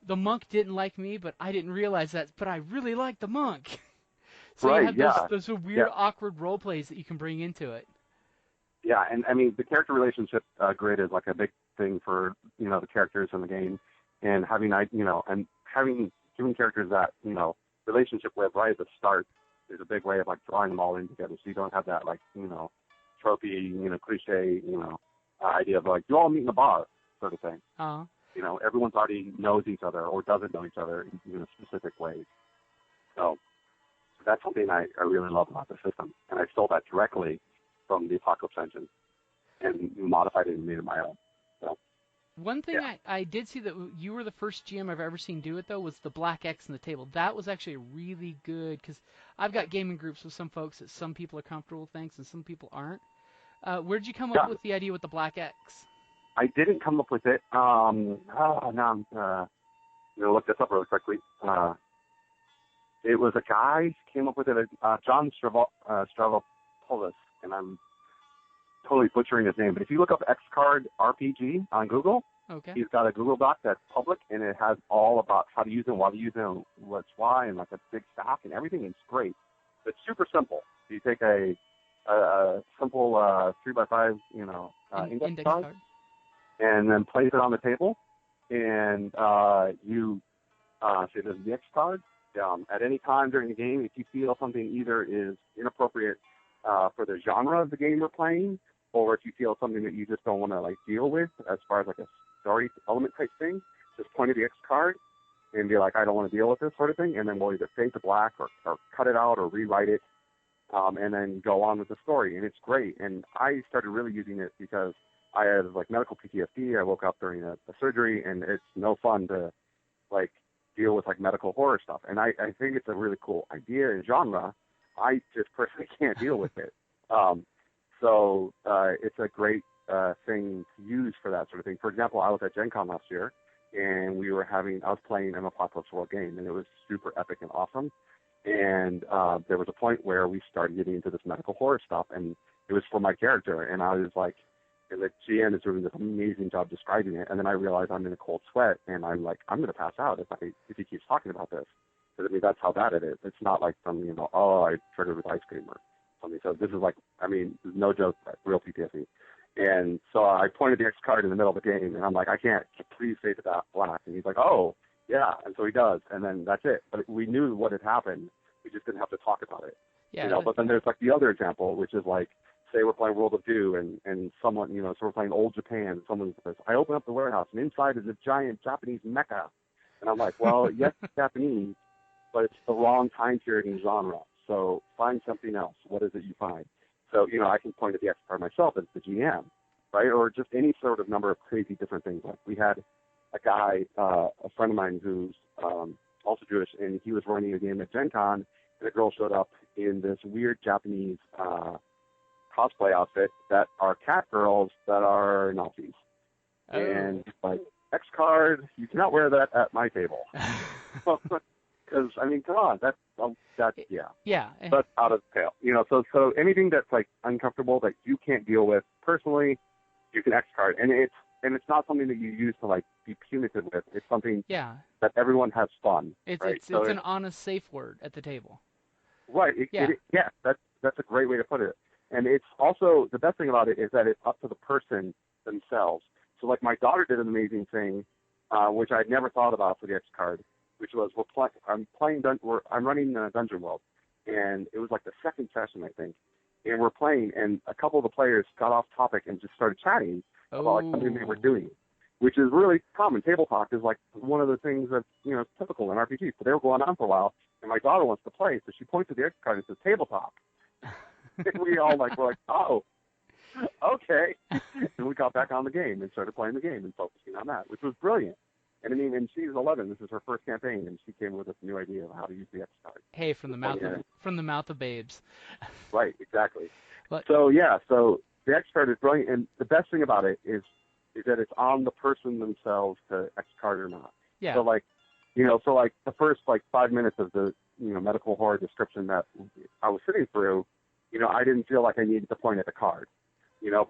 the monk didn't like me, but I didn't realize that, but I really like the monk. So you have those weird, awkward role plays that you can bring into it. Yeah, and I mean, the character relationship grid is like a big thing for, the characters in the game, and having giving characters that, relationship with right at the start is a big way of like drawing them all in together. So you don't have that like, tropey, cliche, idea of like, you all meet in a bar sort of thing. Uh-huh. Everyone's already knows each other or doesn't know each other in specific ways. So that's something I really love about the system. And I stole that directly from the Apocalypse engine and modified it and made it my own. So, one thing I did see that you were the first GM I've ever seen do it, though, was the black X in the table. That was actually really good, because I've got gaming groups with some folks that some people are comfortable with things and some people aren't. Where did you come up with the idea with the black X? I didn't come up with it. Now I'm going to look this up really quickly. It was a guy came up with it, John Stravopoulos, and I'm totally butchering his name. But if you look up X-Card RPG on Google, okay, he's got a Google Doc that's public, and it has all about how to use it, why to use it, what's why, and like a big stack and everything. It's great. It's super simple. You take a simple 3x5, index card, and then place it on the table, and you say this is the X card. At any time during the game, if you feel something either is inappropriate for the genre of the game we're playing, or if you feel something that you just don't want to like deal with as far as like a story element type thing, just point at the X card and be like, I don't want to deal with this sort of thing, and then we'll either fade to black or cut it out or rewrite it, and then go on with the story. And it's great. And I started really using it because I had like medical PTSD. I woke up during a surgery, and it's no fun to like deal with like medical horror stuff. And I think it's a really cool idea and genre. I just personally can't deal with it. So it's a great thing to use for that sort of thing. For example, I was at Gen Con last year, and I was playing an Apocalypse World game, and it was super epic and awesome. And there was a point where we started getting into this medical horror stuff, and it was for my character. And I was like, and the GM is doing this amazing job describing it. And then I realized I'm in a cold sweat, and I'm like, I'm going to pass out if he keeps talking about this. Because, I mean, that's how bad it is. It's not like some, I triggered with ice cream or something. So this is like, no joke, real PTSD. And so I pointed the X card in the middle of the game, and I'm like, I can't, please say to that black. And he's like, oh, yeah. And so he does. And then that's it. But we knew what had happened. We just didn't have to talk about it. Yeah. But then there's like the other example, which is like, say we're playing World of Doom, and someone, so we're playing Old Japan. Someone says, I open up the warehouse, and inside is a giant Japanese mecha. And I'm like, well, yes, it's Japanese, but it's the wrong time period and genre. So find something else. What is it you find? So, I can point at the X card myself as the GM, right? Or just any sort of number of crazy different things. Like we had a guy, a friend of mine who's also Jewish, and he was running a game at Gen Con, and a girl showed up in this weird Japanese cosplay outfit that are cat girls that are Nazis. Oh. And like, X card, you cannot wear that at my table. Because, come on, that's yeah. Yeah. That's out of the pale. So anything that's like uncomfortable that you can't deal with personally, you can X card. And it's not something that you use to like be punitive with. It's something that everyone has fun. It's an honest, safe word at the table. Right. That's a great way to put it. And it's also, the best thing about it is that it's up to the person themselves. So like my daughter did an amazing thing, which I'd never thought about for the X card, which was I'm running Dungeon World, and it was like the second session, I think, and we're playing, and a couple of the players got off topic and just started chatting about like something they were doing, which is really common. Table talk is like one of the things that's typical in RPGs. So they were going on for a while, and my daughter wants to play, so she points to the X card and says table talk. And we all we're like, oh, okay. And we got back on the game and started playing the game and focusing on that, which was brilliant. And she's 11. This is her first campaign, and she came with this new idea of how to use the X card. Hey, from the mouth of babes. Right, exactly. So the X card is brilliant, and the best thing about it is that it's on the person themselves to X card or not. Yeah. So the first 5 minutes of the medical horror description that I was sitting through, I didn't feel like I needed to point at the card.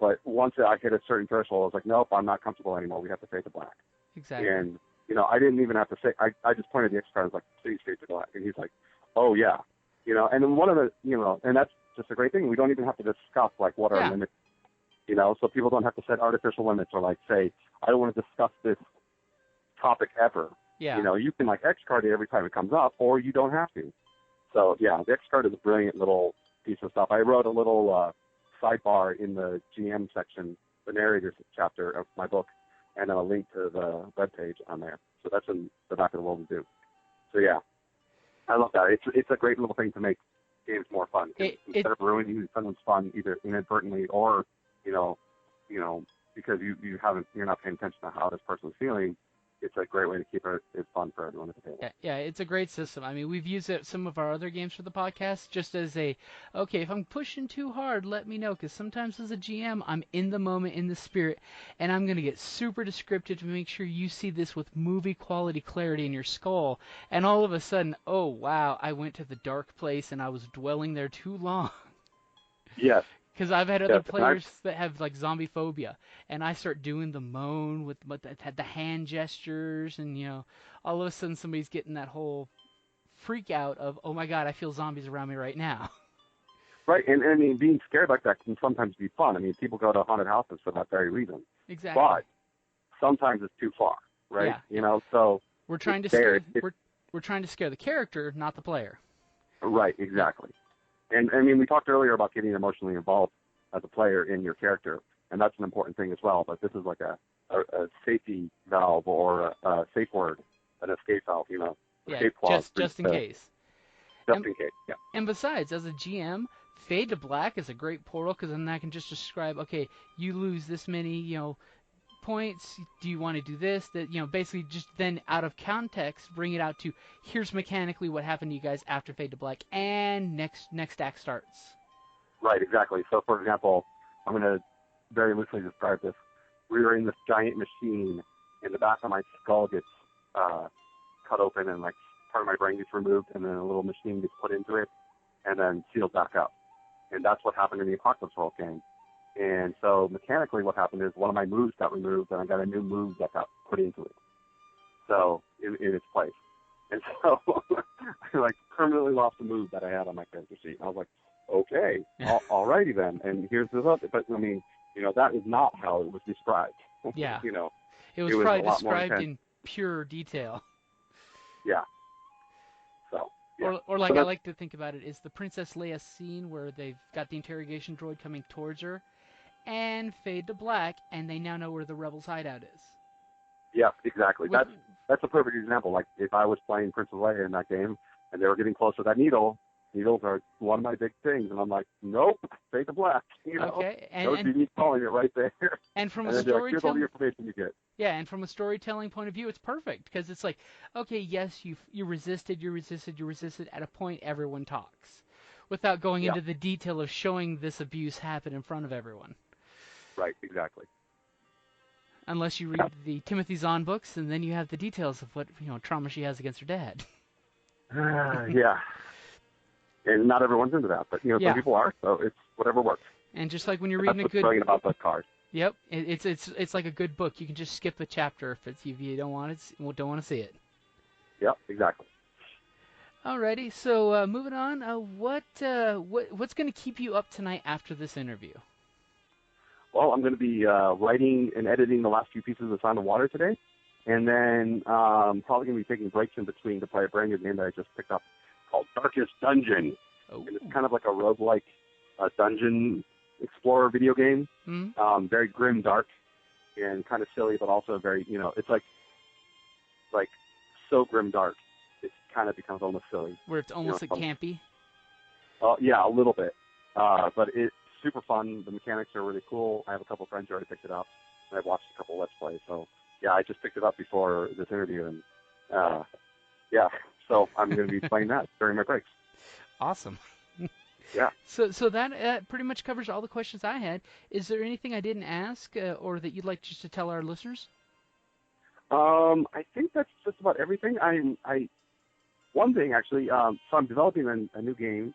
But once I hit a certain threshold, I was like, nope, I'm not comfortable anymore. We have to fade to black. Exactly. And, I didn't even have to say, I just pointed the X card. I was like, please fade to black. And he's like, oh, yeah. And then one of the, and that's just a great thing. We don't even have to discuss, what are limits, so people don't have to set artificial limits or, say, I don't want to discuss this topic ever. Yeah. You know, you can like X card it every time it comes up, or you don't have to. So yeah, the X card is a brilliant little piece of stuff. I wrote a little sidebar in the GM section, the narrator chapter of my book, and then a link to the webpage on there. So that's in the back of the world to do. So yeah, I love that. It's a great little thing to make games more fun. Instead of ruining someone's fun either inadvertently or you know because you're not paying attention to how this person's feeling. It's a great way to keep it fun for everyone at the table. Yeah, it's a great system. I mean, we've used it some of our other games for the podcast just as okay, if I'm pushing too hard, let me know, because sometimes as a GM, I'm in the moment, in the spirit, and I'm going to get super descriptive to make sure you see this with movie quality clarity in your skull, and all of a sudden, oh wow, I went to the dark place and I was dwelling there too long. Yes. Because I've had other players that have like zombie phobia, and I start doing the moan with the hand gestures, and all of a sudden somebody's getting that whole freak out of, oh my god, I feel zombies around me right now. Right, and I mean, being scared like that can sometimes be fun. I mean, people go to haunted houses for that very reason. Exactly. But sometimes it's too far, right? Yeah. So we're trying to scare we're trying to scare the character, not the player. Right, exactly. And I mean, we talked earlier about getting emotionally involved as a player in your character, and that's an important thing as well. But this is like a safety valve or a safe word, an escape valve, escape clause. Just in case. Just in case, yeah. And besides, as a GM, Fade to Black is a great portal, because then I can just describe, okay, you lose this many, points. Do you want to do this? That basically just then out of context bring it out to, here's mechanically what happened to you guys after Fade to Black, and next act starts. Right, exactly. So, for example, I'm going to very loosely describe this. We were in this giant machine, and the back of my skull gets cut open, and like part of my brain gets removed, and then a little machine gets put into it, and then sealed back up. And that's what happened in the Apocalypse World game. And so mechanically what happened is one of my moves got removed, and I got a new move that got put into it. So, in its place. And so I like permanently lost a move that I had on my character sheet. And I was like, okay, alrighty then. And here's the other. But I mean, that is not how it was described. Yeah. It was probably described in pure detail. Yeah. So. Yeah. Or like I like to think about it is the Princess Leia scene where they've got the interrogation droid coming towards her, and Fade to Black, and they now know where the Rebels' hideout is. Yeah, exactly. That's a perfect example. Like if I was playing Princess Leia in that game, and they were getting close to that needle. Needles are one of my big things, and I'm like, nope, Fade to Black. Okay, and me calling it right there. And from and a storytelling, here's all the information you get. Yeah, and from a storytelling point of view, it's perfect, because it's like, okay, yes, you resisted at a point. Everyone talks, without going into the detail of showing this abuse happen in front of everyone. Right, exactly. Unless you read the Timothy Zahn books, and then you have the details of what trauma she has against her dad. Yeah. And not everyone's into that, but some people are, so it's whatever works. And just like when you're reading That's what's brilliant about that card. Yep, it's like a good book. You can just skip a chapter if you don't want to see it. Yep, exactly. Alrighty, so moving on. What's going to keep you up tonight after this interview? Well, I'm going to be writing and editing the last few pieces of Sound of Water today, and then probably going to be taking breaks in between to play a brand new game that I just picked up called Darkest Dungeon. Oh. And it's kind of like a roguelike dungeon explorer video game. Mm-hmm. Very grim, dark, and kind of silly, but also very, it's like so grim dark, it kind of becomes almost silly. Where it's almost like campy? Yeah, a little bit. But it's super fun. The mechanics are really cool. I have a couple friends who already picked it up, and I've watched a couple Let's Plays. So, yeah, I just picked it up before this interview, and so I'm going to be playing that during my breaks. Awesome. Yeah. So that pretty much covers all the questions I had. Is there anything I didn't ask or that you'd like just to tell our listeners? I think that's just about everything. One thing actually. So I'm developing a new game,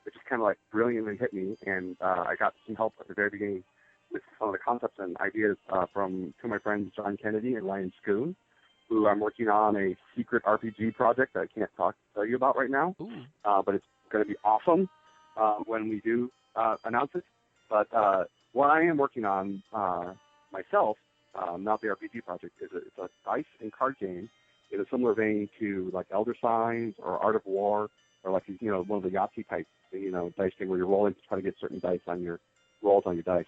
which is kind of like brilliantly hit me, and I got some help at the very beginning with some of the concepts and ideas from two of my friends, John Kennedy and Ryan Schoon, who I'm working on a secret RPG project that I can't tell you about right now. But it's going to be awesome when we do announce it. But what I am working on myself not the RPG project, it's a dice and card game in a similar vein to like Elder Signs or Art of War, or like one of the Yahtzee type dice game where you're rolling to try to get certain dice on your rolls on your dice.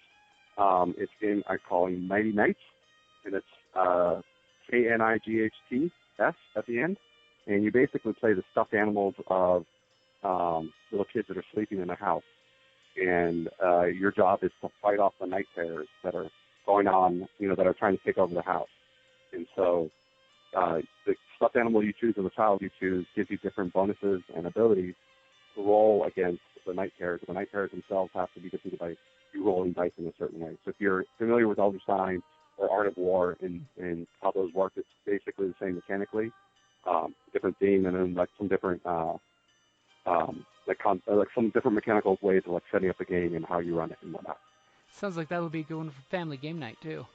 It's in I call it Nighty Nights, and it's KNIGHTS at the end, and you basically play the stuffed animals of little kids that are sleeping in a house, and your job is to fight off the night terrors that are going on, that are trying to take over the house. And so the stuffed animal you choose and the child you choose gives you different bonuses and abilities to roll against the night terrors. The night terrors themselves have to be defeated by you rolling dice in a certain way. So if you're familiar with Elder Sign or Art of War and how those work, it's basically the same mechanically, different theme, and then like some different some different mechanical ways of like setting up the game and how you run it and whatnot. Sounds like that would be going for family game night too.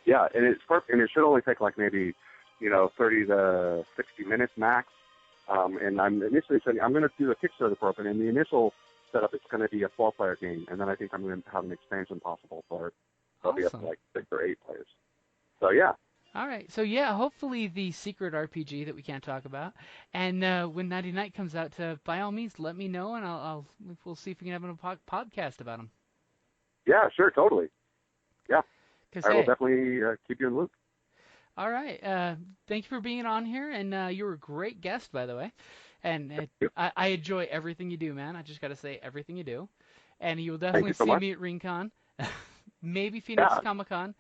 Yeah, and it's perfect, and it should only take like maybe 30 to 60 minutes max. And I'm initially saying I'm going to do a Kickstarter program. In the initial setup, it's going to be a 12-player game, and then I think I'm going to have an expansion possible for it. It'll be up to like 6 or 8 players. So yeah. All right. So yeah, hopefully the secret RPG that we can't talk about, and when Nighty Night comes out, by all means let me know, and we'll see if we can have a podcast about them. Yeah, sure, totally. Yeah, I will Hey, definitely keep you in the loop. all right. Thank you for being on here, and you were a great guest, by the way. And I enjoy everything you do, man. I just got to say, everything you do. And you will definitely see me at RingCon, maybe Phoenix Comic-Con.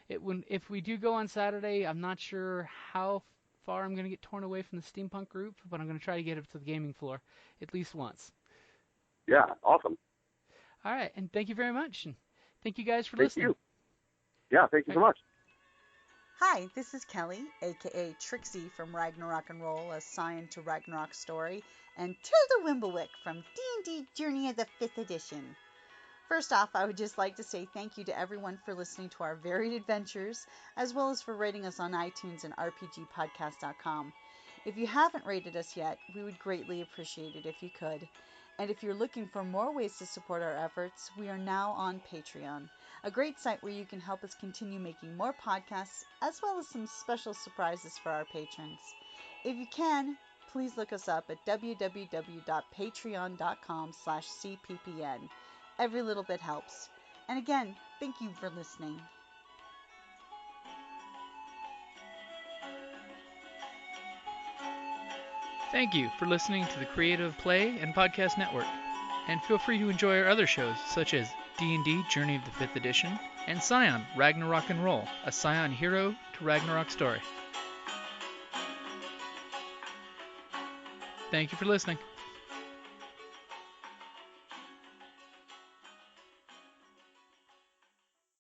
If we do go on Saturday, I'm not sure how far I'm going to get torn away from the steampunk group, but I'm going to try to get up to the gaming floor at least once. Yeah, awesome. All right, and thank you very much. And thank you guys for listening. Thank you. Yeah, thank you so much. Hi, this is Kelly, aka Trixie from Ragnarok and Roll, a Scion to Ragnarok story, and Tilda Wimblewick from D&D Journey of the 5th Edition. First off, I would just like to say thank you to everyone for listening to our varied adventures, as well as for rating us on iTunes and rpgpodcast.com. If you haven't rated us yet, we would greatly appreciate it if you could. And if you're looking for more ways to support our efforts, we are now on Patreon, a great site where you can help us continue making more podcasts, as well as some special surprises for our patrons. If you can, please look us up at www.patreon.com/cppn. Every little bit helps. And again, thank you for listening. Thank you for listening to the Creative Play and Podcast Network. And feel free to enjoy our other shows, such as D&D Journey of the 5th Edition and Scion Ragnarok and Roll, a Scion hero to Ragnarok story. Thank you for listening.